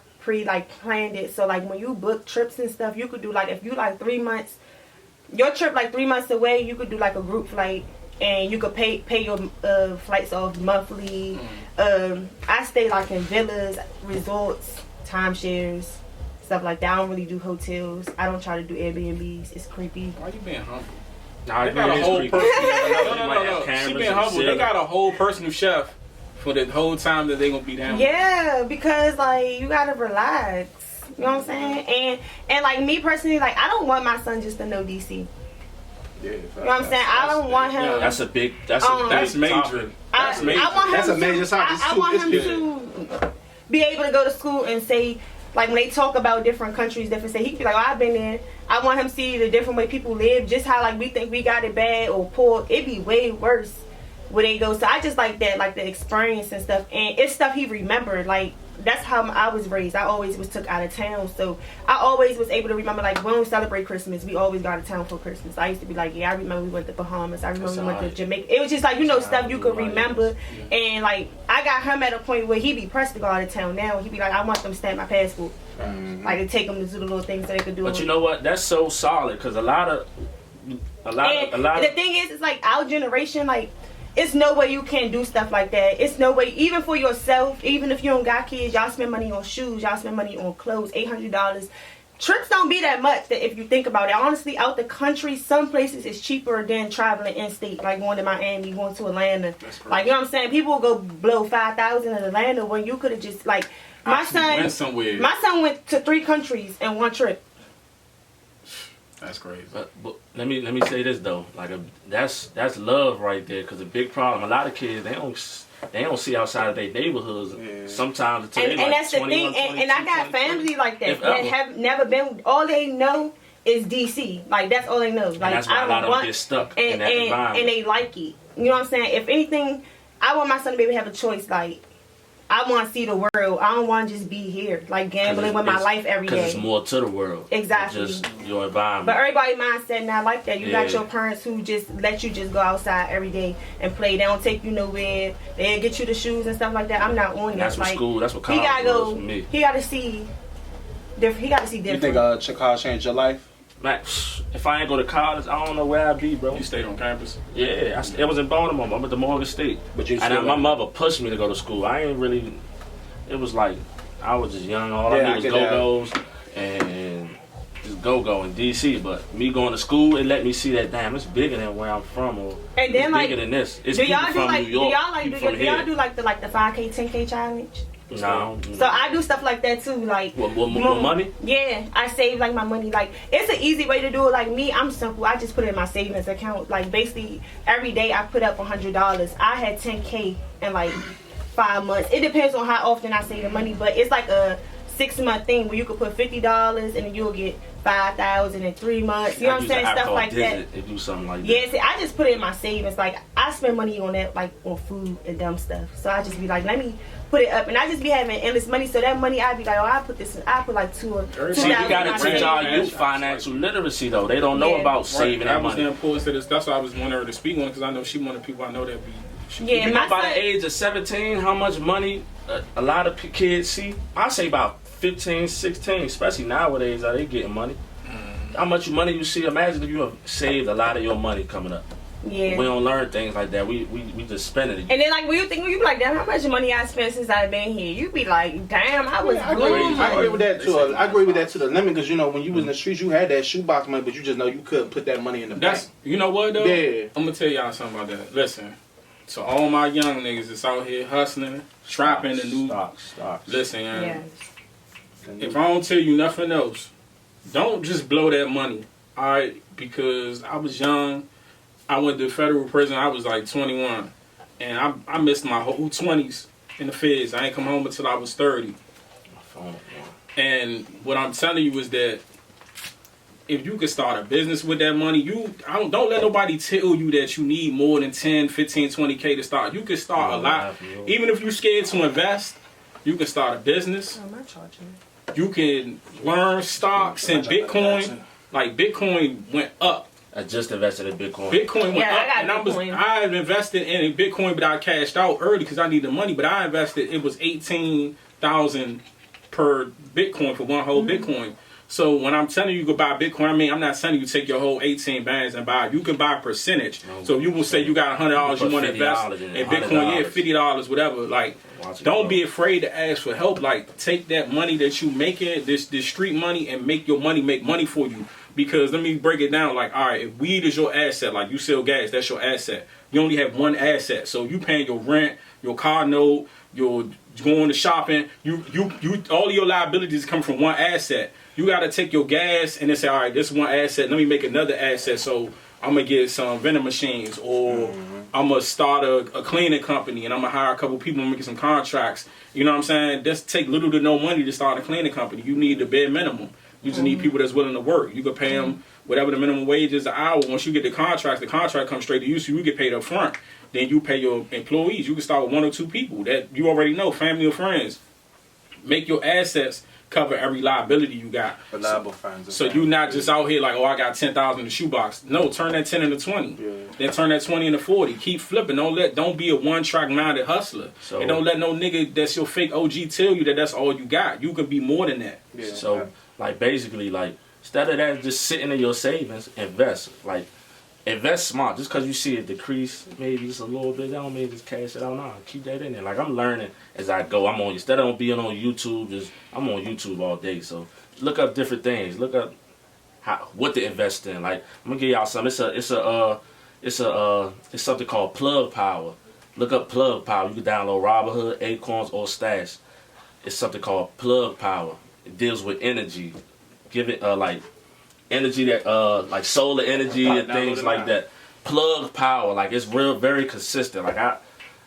planned it. So like when you book trips and stuff, you could do like if you like 3 months, your trip like 3 months away, you could do like a group flight and you could pay your flights off monthly. I stay like in villas, resorts, timeshares, stuff like that. I don't really do hotels. I don't try to do Airbnbs. It's creepy. Why you being humble? Nah, They got a whole person. No. cameras She being and humble. shit. They got a whole personal chef for the whole time that they gonna be down. Yeah, because like you gotta relax. You know what I'm saying? And like me personally, like I don't want my son just to know DC. Yeah, You know what I'm saying? I don't want him. Yeah, That's major. That's major. I want him That's a to, major topic. I want him to be able to go to school and say, like when they talk about different countries, different states, he can be like, oh, I've been there. I want him to see the different way people live, just how like we think we got it bad or poor. It'd be way worse where they go. So I just like that, like the experience and stuff. And it's stuff he remembered. Like that's how I was raised. I always was took out of town. So I always was able to remember, like when we celebrate Christmas, we always go out of town for Christmas. I used to be like, yeah, I remember we went to Bahamas. I remember we went to Jamaica. It was just like, you know, stuff you could remember. And like I got him at a point where he be pressed to go out of town now. He be like, I want them to stamp my passport. Like to take them to do the little things that they could do. But you know what? That's so solid because a lot of. The thing is, it's like our generation, like it's no way you can do stuff like that. It's no way, even for yourself, even if you don't got kids, y'all spend money on shoes, y'all spend money on clothes, $800. Trips don't be that much that if you think about it. Honestly, out the country, some places is cheaper than traveling in state, like going to Miami, going to Atlanta. Like you know what I'm saying? People will go blow $5,000 in Atlanta when you could have just like my son went to 3 countries in one trip. That's crazy. But let me say this though, like that's love right there. Because a big problem, a lot of kids they don't see outside of their neighborhoods. Yeah. Sometimes until and that's the thing. And I got family like that have never been. All they know is DC. Like that's all they know. Like and that's why I a lot don't of them get stuck in that environment. And they like it. You know what I'm saying? If anything, I want my son to be able to have a choice. Like I want to see the world. I don't want to just be here, like gambling with my life every day. Because it's more to the world. Exactly. Just your environment. But everybody mindset not like that. You got your parents who just let you just go outside every day and play. They don't take you nowhere. They get you the shoes and stuff like that. I'm not on that. That's what like, school. That's what college was for me. He got to see different. He got to see different. You think Chicago changed your life? Man, if I ain't go to college, I don't know where I'd be, bro. You stayed on campus? Yeah, it was in Baltimore. I went to Morgan State. But you and my mother pushed me to go to school. I ain't really. It was like I was just young. All I knew was go-go's and just go-go in DC. But me going to school, it let me see that damn, it's bigger than where I'm from, or and then it's bigger than this. It's people from New York. Do y'all do like the 5K, 10K challenge? No. So I do stuff like that too. Like what money? Yeah, I save like my money. Like it's an easy way to do it. Like me, I'm simple. I just put it in my savings account. Like basically every day I put up $100. I had 10K in like 5 months. It depends on how often I save the money, but it's like a 6-month thing where you could put $50 and then you'll get $5,000 in 3 months. You know what I'm saying? Stuff like that. They do something like that. Yeah, see, I just put it in my savings. Like I spend money on that, like on food and dumb stuff. So I just be like, let me put it up, and I just be having endless money. So that money, I'd be like, oh, I put this in. I put like $2,000 or $2,000. See, you gotta teach our youth financial literacy though. They don't know about saving that money. That was the importance of this. That's why I was wanting her to speak on, because I know she one of the people I know that be. Yeah, by the age of 17, how much money a lot of kids see? I say about 15, 16, especially nowadays, are they getting money? How much money you see? Imagine if you have saved a lot of your money coming up. Yeah. We don't learn things like that. We just spend it. And then like when you be like, damn, how much money I spent since I've been here? You be like, damn, I was I agree with that too. I agree with that to the limit, because you know when you was in the streets, you had that shoebox money, but you just know you couldn't put that money in the bank. You know what though? Yeah. I'm gonna tell y'all something about that. Listen. So all my young niggas that's out here hustling, trapping, and new. Stocks. Listen, if I don't tell you nothing else, don't just blow that money. All right, because I was young. I went to federal prison. I was like 21, and I missed my whole 20s in the feds. I ain't come home until I was 30. And what I'm telling you is that if you could start a business with that money, don't let nobody tell you that you need more than 10, 15, 20K to start. You can start a lot. Even if you're scared to invest, you can start a business. You can learn stocks and Bitcoin. Like Bitcoin went up. I just invested in Bitcoin. Bitcoin went up, and I invested in Bitcoin, but I cashed out early because I needed the money. But I invested, it was $18,000 per Bitcoin for one whole Bitcoin. So when I'm telling you to buy Bitcoin, I mean, I'm not telling you to take your whole 18 bands and buy. You can buy a percentage. So if you will say you got $100 you want to invest in Bitcoin, yeah, $50, whatever. Like, don't be afraid to ask for help. Like, take that money that you making, this street money, and make your money make money for you. Because let me break it down. Like, all right, if weed is your asset, like you sell gas, that's your asset. You only have one asset. So you paying your rent, your car note, your going to shopping. You all of your liabilities come from one asset. You got to take your gas and then say, all right, this is one asset. Let me make another asset. So I'm going to get some vending machines, or I'm going to start a cleaning company, and I'm going to hire a couple people and make some contracts. You know what I'm saying? Just take little to no money to start a cleaning company. You need the bare minimum. You just need people that's willing to work. You can pay them whatever the minimum wage is an hour. Once you get the contract comes straight to you, so you get paid up front. Then you pay your employees. You can start with 1 or 2 people that you already know, family or friends. Make your assets cover every liability you got. Reliable friends. So you're not just out here like, oh, I got 10,000 in the shoebox. No, turn that 10 into 20. Yeah. Then turn that 20 into 40. Keep flipping. Don't be a one-track minded hustler. So, and don't let no nigga that's your fake OG tell you that that's all you got. You can be more than that. Yeah. So, like, basically, like, instead of that just sitting in your savings, invest. Like, invest smart. Just because you see it decrease maybe just a little bit, that don't mean just cash it out. Nah, keep that in there. Like, I'm learning as I go. I'm on, instead of being on YouTube, I'm on YouTube all day. So look up different things. Look up what to invest in. Like, I'm gonna give y'all some. It's something called Plug Power. Look up Plug Power. You can download Robinhood, Acorns, or Stash. It's something called Plug Power. It deals with energy. Give it like energy that like solar energy and things like that. Plug Power, like, it's very consistent. Like,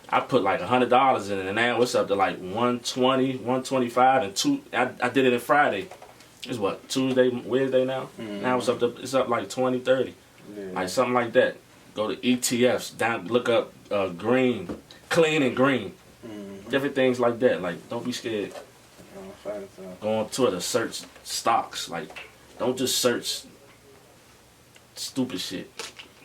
I put like $100 in it, and now it's up to like 120, 125, and I did it on Friday. It's what, Tuesday, Wednesday now? Now it's up like 20, 30. Like something like that. Go to ETFs, look up clean and green. Different things like that. Like, don't be scared. Go on Twitter, search stocks. Like, don't just search stupid shit.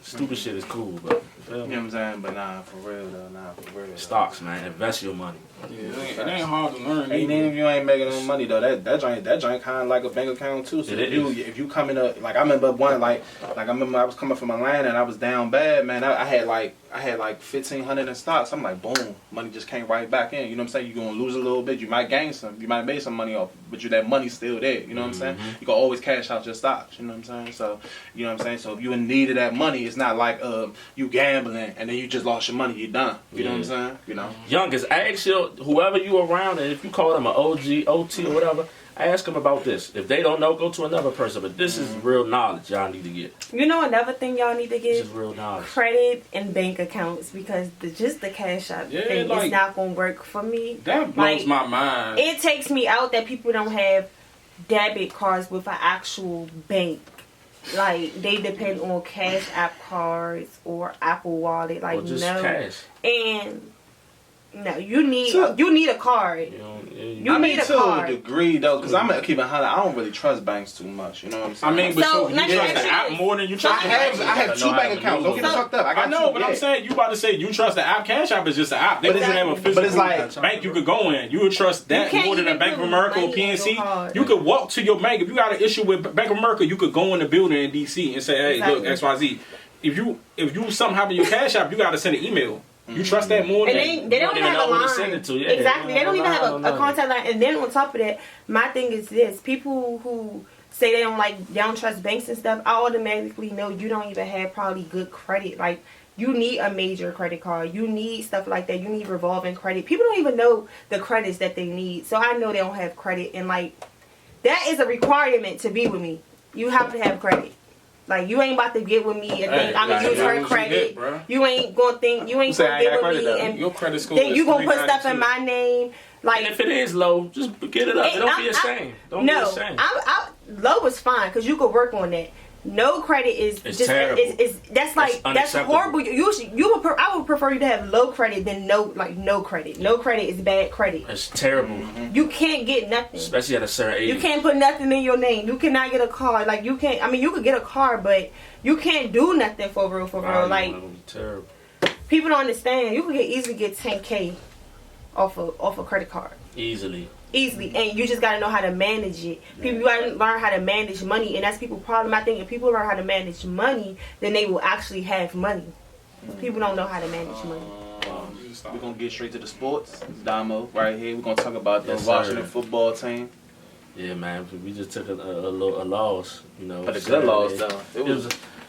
Stupid shit is cool, but you know what I'm saying? But nah, for real though. Stocks, man. Invest your money. Yeah, it ain't hard to learn. Even if you ain't making no money though, that joint kind of like a bank account too. So if you coming up, like, I remember one, like I remember I was coming from Atlanta and I was down bad, man. I had like $1,500 in stocks. I'm like, boom, money just came right back in. You know what I'm saying? You're gonna lose a little bit, you might gain some, you might make some money off, but that money's still there. You know what I'm saying? You can always cash out your stocks. You know what I'm saying? So you know what I'm saying? So if you in need of that money, it's not like you gambling and then you just lost your money, you're done. You know what I'm saying? You know. Youngest, ask whoever you around, and if you call them an OG, OT, or whatever, ask them about this. If they don't know, go to another person. But this is real knowledge y'all need to get. You know another thing y'all need to get? This is real knowledge. Credit and bank accounts, because just the cash out thing is not going to work for me. That blows my mind. It takes me out that people don't have debit cards with an actual bank. Like, they depend on Cash App cards or Apple Wallet. Like, or just cash. And no, you need a card. You need a card. To a degree though, because I'm gonna keep it 100. I don't really trust banks too much. You know what I'm saying? I mean, but so you trust the app more than you trust the bank. I have 2 bank accounts. Don't get fucked up. I know, but I'm saying, you about to say you trust the app. Cash App is just an app. They don't have a physical bank you could go in. You would trust that more than a Bank of America or PNC. You could walk to your bank. If you got an issue with Bank of America, you could go in the building in DC and say, hey, look, XYZ. If you something happen to your Cash App, you got to send an email. You trust that more than they don't even have a line. Exactly. They don't even have a contact line. And then on top of that, my thing is this: people who say they don't trust banks and stuff, I automatically know you don't even have probably good credit. Like, you need a major credit card. You need stuff like that. You need revolving credit. People don't even know the credits that they need. So I know they don't have credit, and like, that is a requirement to be with me. You have to have credit. Like, you ain't about to get with me and think I'm gonna use her credit. You ain't gonna get with me and your credit score then you gonna put stuff in my name. Like, and if it is low, just get it up. Don't be ashamed. Don't be ashamed. Low is fine because you could work on that. No credit is just terrible. That's horrible. I would prefer you to have low credit than no credit. No credit is bad credit. It's terrible. You can't get nothing, especially at a certain age. You can't put nothing in your name. You cannot get a car. Like, you can't. I mean, you could get a car, but you can't do nothing for real. Like, terrible. People don't understand. You could easily get $10K off a credit card. Easily. easily, and you just gotta know how to manage it. People gotta learn how to manage money, and that's people's problem. I think if people learn how to manage money, then they will actually have money. People don't know how to manage money. We're gonna get straight to the sports. Damo, right here. We're gonna talk about the Yes, Washington sir. football team. Yeah, man. We just took a loss, you know. But a good loss, though.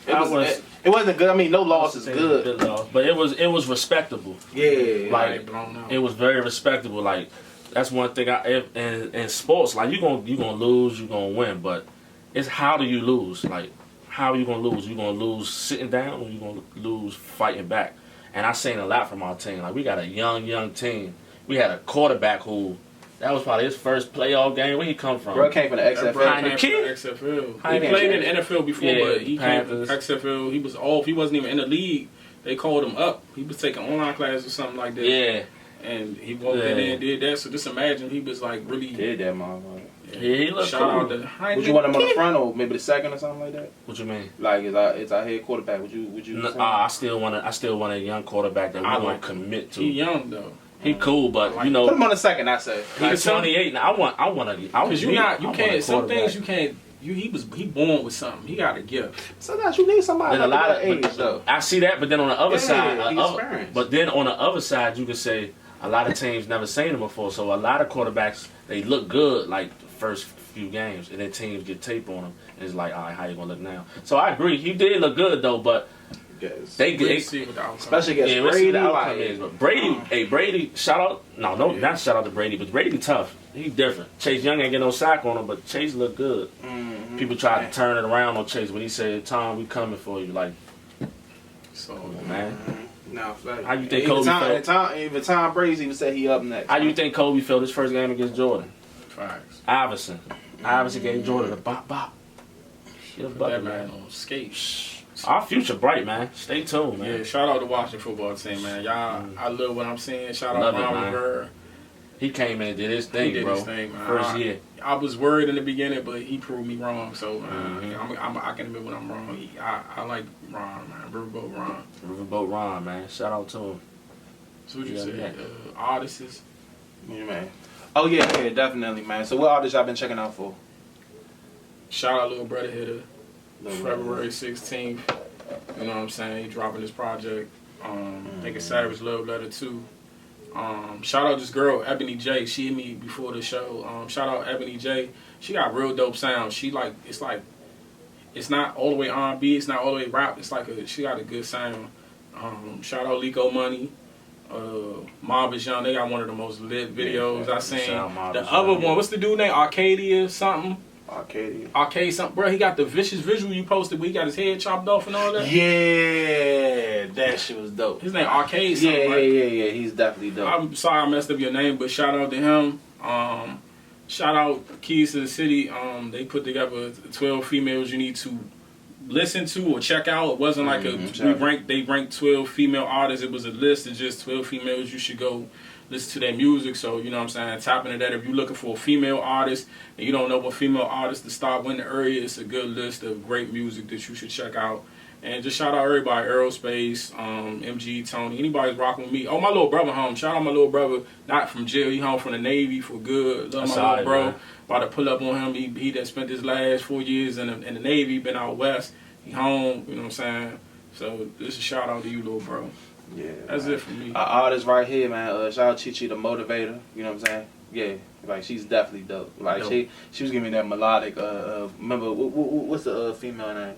It wasn't good. I mean, no loss is good. Loss, but it was respectable. Yeah, Like it was very respectable. Like that's one thing. In sports, like you gonna lose, you gonna win, but it's how do you lose? Like how are you gonna lose? You gonna lose sitting down, or you gonna lose fighting back? And I seen a lot from our team. Like we got a young team. We had a quarterback who. That was probably his first playoff game. Where he come from? Bro came from the XFL. XFL. He played in the NFL before, but he came from XFL. He was off. He wasn't even in the league. They called him up. He was taking online classes or something like that. Yeah. And he walked in there and did that. So just imagine he was like really. Did that, motherfucker. Yeah, he looked cool. Would you want him on the front or maybe the second or something like that? What you mean? Like it's our head quarterback. Would you? No, I still want a young quarterback that we won't commit to. He young though. He cool, but you know. Put him on the second. I say. He's 28 now. I want to. Because you can't. Some things you can't. He born with something. He got a gift. Sometimes you need somebody like that age though. I see that, but then on the other side, but then on the other side, you could say a lot of teams never seen him before. So a lot of quarterbacks they look good like the first few games, and then teams get tape on them, and it's like, all right, how you gonna look now? So I agree, he did look good though, but. They see what the outcome. Especially against Brady. Brady, shout out. Not shout out to Brady, but Brady tough. He's different. Chase Young ain't get no sack on him, but Chase look good. Mm-hmm. People try to turn it around on Chase when he said, "Tom, we coming for you." Like, so come on, man. No, like, how you think Kobe felt? Even Tom Brady even said he up next. How you think Kobe felt his first game against Jordan? Facts. Iverson gave Jordan a bop. He was bugging, man on skate. Our future bright, man. Stay tuned, man. Yeah, shout out to Washington football team, man. Y'all, I love what I'm seeing. Shout out to Ron Rivera. He came in and did his thing, bro. Man. First year. I was worried in the beginning, but he proved me wrong. So I can admit when I'm wrong. I like Ron, man. Riverboat Ron. Man. Shout out to him. So what you say? Artists? Yeah, man. Oh yeah, definitely, man. So what artists y'all been checking out for? Shout out Little Brother Hitter. February 16th, you know what I'm saying? He dropping his project. I think it's Savage Love Letter 2. Shout out this girl, Ebony J. She hit me before the show. Shout out Ebony J. She got real dope sound. It's not all the way R&B, it's not all the way rap. She got a good sound. Shout out Lico Money. Mob is Young. They got one of the most lit videos I seen. The other one, what's the dude name? Arcadia something. Arcade something, bro. He got the vicious visual you posted where he got his head chopped off and all that. Yeah, that shit was dope. His name Arcade something, right? Yeah. He's definitely dope. I'm sorry I messed up your name, but shout out to him. Shout out Keys to the City. They put together 12 females you need to listen to or check out. It wasn't like they ranked 12 female artists. It was a list of just 12 females you should go listen to their music. So, you know what I'm saying, tap into that. If you're looking for a female artist and you don't know what female artists to start with in the area, it's a good list of great music that you should check out. And just shout out everybody, Aerospace, MG, Tony, anybody's rocking with me. Oh, my little brother home. Shout out my little brother, not from jail. He home from the Navy for good. Love my little bro. Man. About to pull up on him. He done spent his last 4 years in the Navy, been out west. He home, you know what I'm saying? So this is a shout out to you, little bro. Yeah, that's it for me. Artist right here, man. Shout out Chi the Motivator. You know what I'm saying? Yeah, like she's definitely dope. Like she was giving me that melodic. Remember what's the female name?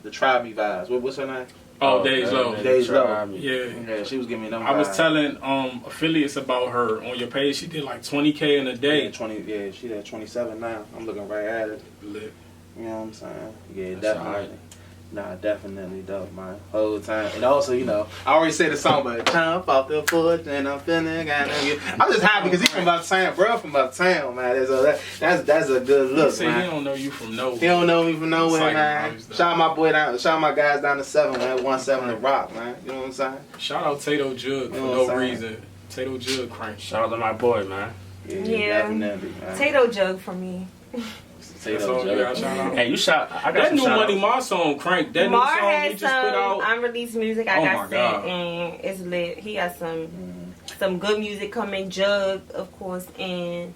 The Try Me vibes. What's her name? Oh, Days Low. Days Low. Yeah, she was giving me them. I was telling affiliates about her on your page. She did like 20K in a day. Yeah, she at 27 now. I'm looking right at it. Lit. You know what I'm saying? Yeah, that's definitely. right. Nah, definitely dope, man. Whole time. And also, you know, I already said the song, but jump off the porch and I'm feeling kind of. I'm just happy because he's from out of town, bro. From out of town, man. That's a good look, man. He don't know you from nowhere. He don't know me from nowhere, man. Shout out my boy down. Shout out my guys down to 7, man. 17 and Rock, man. You know what I'm saying? Shout out Tato Jug for no reason. Tato Jug crank. Shout out to my boy, man. Yeah. Definitely, man. Tato Jug for me. Hey, you shot. I got that some new Money Mar song crank. That Mar new song has he just put out. Unreleased music I got sent, and it's lit. He has some good music coming. Jug, of course, and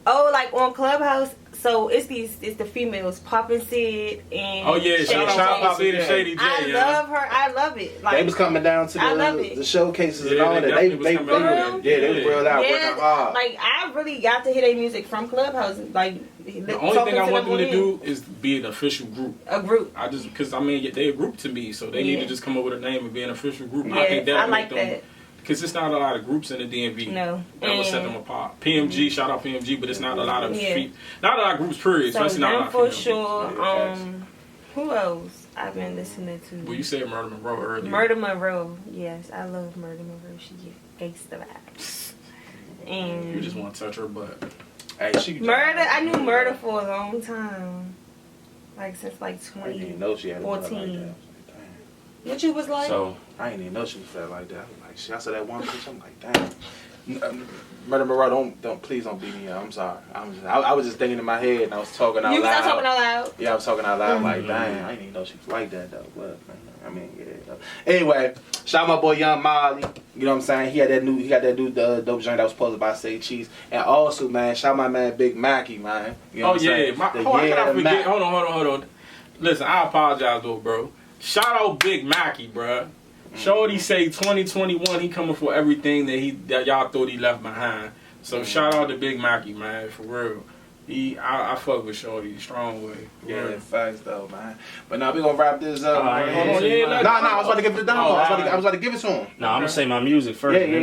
Oh, like on Clubhouse. So it's the females, Poppin' Sid and. Oh yeah, shout out Sid and Shady J. I love her. I love it. Like, they was coming down to the showcases and all that. They was real out, working hard. Like I really got to hear their music from Clubhouse. Like the only thing I want them to do is be an official group. A group. Because they a group to me, so they need to just come up with a name and be an official group. Yeah, I think that like that. Because it's not a lot of groups in the DMV. No. That would set them apart. PMG, shout out PMG, but it's not a lot of not a lot of groups, period. So especially not a lot for of sure. Who else I've been listening to? Well, you said Murder Monroe earlier. Murder Monroe. Yes, I love Murder Monroe. She gets gangsta vibes. And you just want to touch her butt. Hey, Murder. I knew Murder for a long time. Like since like 2014. What you was like? So I didn't even know she was fat like that. Like I saw that one picture, I'm like, damn. Murder Monroe, please don't beat me up. I'm sorry. I was just thinking in my head and I was talking out loud. You was talking out loud? Yeah, I was talking out loud. Like, dang, I didn't even know she was like that though. But I mean, yeah. Anyway, shout out my boy Young Molly. You know what I'm saying? He got that new dope joint that was posted by Say Cheese. And also, man, shout out my man Big Mackie, man. You know what I'm saying? How can I forget? Hold on. Listen, I apologize though, bro. Shout out Big Mackie, bruh. Shorty say 2021 he coming for everything that y'all thought he left behind. So shout out to Big Mackie, man, for real. I fuck with Shorty strong way. Yeah, facts though, man. But now we gonna wrap this up. Hold on, I was about to give it to Damo. I was about to give it to him. No, I'm gonna say my music first. Yeah,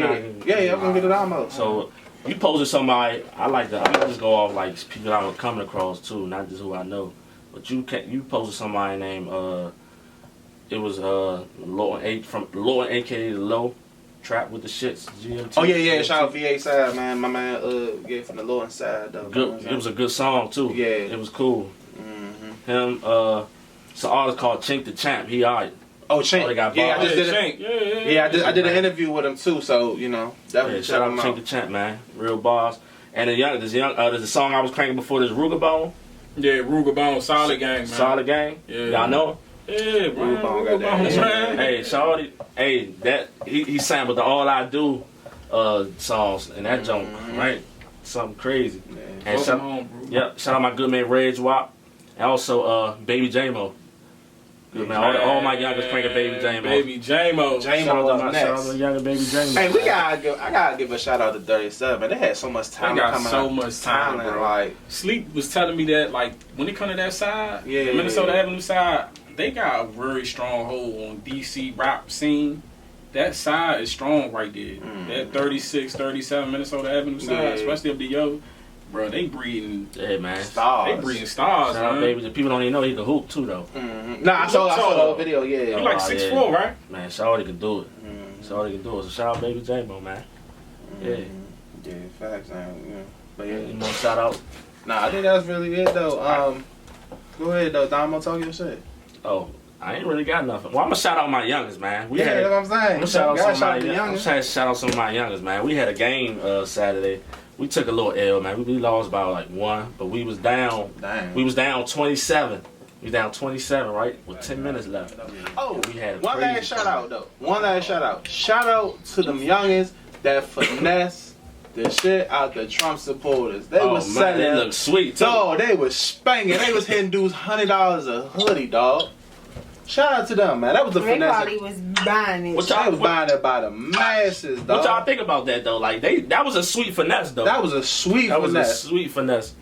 I'm gonna get it Damo. So you posted somebody. I'm gonna just go off like people I'm coming across too, not just who I know. But you posted somebody named it was Lord aka Low Trap with the Shits GMT. Oh yeah, shout out VA side, man. My man from the Lord side though. Good, it was a good song too. Yeah, it was cool. Him it's an artist called Chink the Champ. He alright. Oh, Chink. I just did Chink. I did an interview with him too, so you know definitely shout out Chink the Champ, man. Real bars. And there's a song I was cranking before this, Ruger Bone. Yeah, Ruger Bone, Solid Gang, man. Solid Gang. Yeah. Y'all know him? Yeah, Ruger Bone, man. Hey, Shorty. Hey, that he sampled the All I Do songs and that joint, right? Something crazy. And shout out my good man Reg Wop. And also Baby J-Mo. Good man. All my youngest cranking Baby J-Mo. Baby J-Mo. J-Mo up next. Shout out to younger Baby J-Mo. Hey, I gotta give a shout out to 37. They had so much talent. They got so much talent, bro. Like Sleep was telling me that, like, when it come to that side, the Minnesota Avenue side, they got a very strong hold on DC rap scene. That side is strong right there. That 36, 37 Minnesota Avenue side, especially up the yo. Bro, they breeding stars. They breeding stars, man. Baby, the people don't even know he can hoop too, though. Nah, I saw the whole video. Yeah, he like 6'4", right? Man, Shawty can do it. Shawty can do it. So shout out Baby J-Mo, man. Yeah, facts, man. Yeah. But yeah, you more shout out? Nah, I think that's really it though. Go ahead though, Damo, talk your shit. Oh, I ain't really got nothing. Well, I'm gonna shout out my youngest, man. That's what I'm saying. I'm gonna shout out some of my youngest, man. We had a game Saturday. We took a little L, man. We lost by like 1, but we was down. Damn. We was down 27. We down 27, right? With 10 minutes left. Oh, we had one last shout out though. Shout out to them youngins that finesse the shit out the Trump supporters. They was selling. They look sweet too. Dog, they was spanging. They was hitting dudes $100 a hoodie, dog. Shout out to them, man. That was the finesse. They probably was buying it. They was buying it by the masses, dog. What y'all think about that though? Like that was a sweet finesse though. That was a sweet finesse.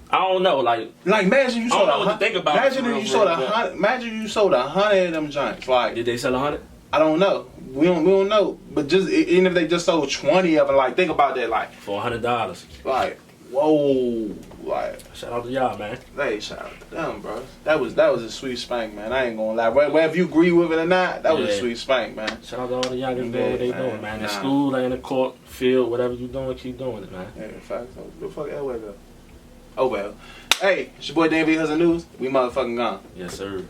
I don't know, like imagine you sold imagine you sold 100 of them joints. Like, did they sell 100? I don't know. We don't know. But just even if they just sold 20 of them, like think about that, like for $100. Like, whoa, like shout out to y'all, man. Hey, shout out to them, bro. That was a sweet spank, man. I ain't gonna lie. Whether you agree with it or not, that was a sweet spank, man. Shout out to all the youngins doing what they doing, man. In school, in the court, field, whatever you doing, keep doing it, man. Yeah, facts. Where the fuck Elway go? Oh well. Hey, it's your boy Dan V. Hoodz and Newz. We motherfucking gone. Yes, sir.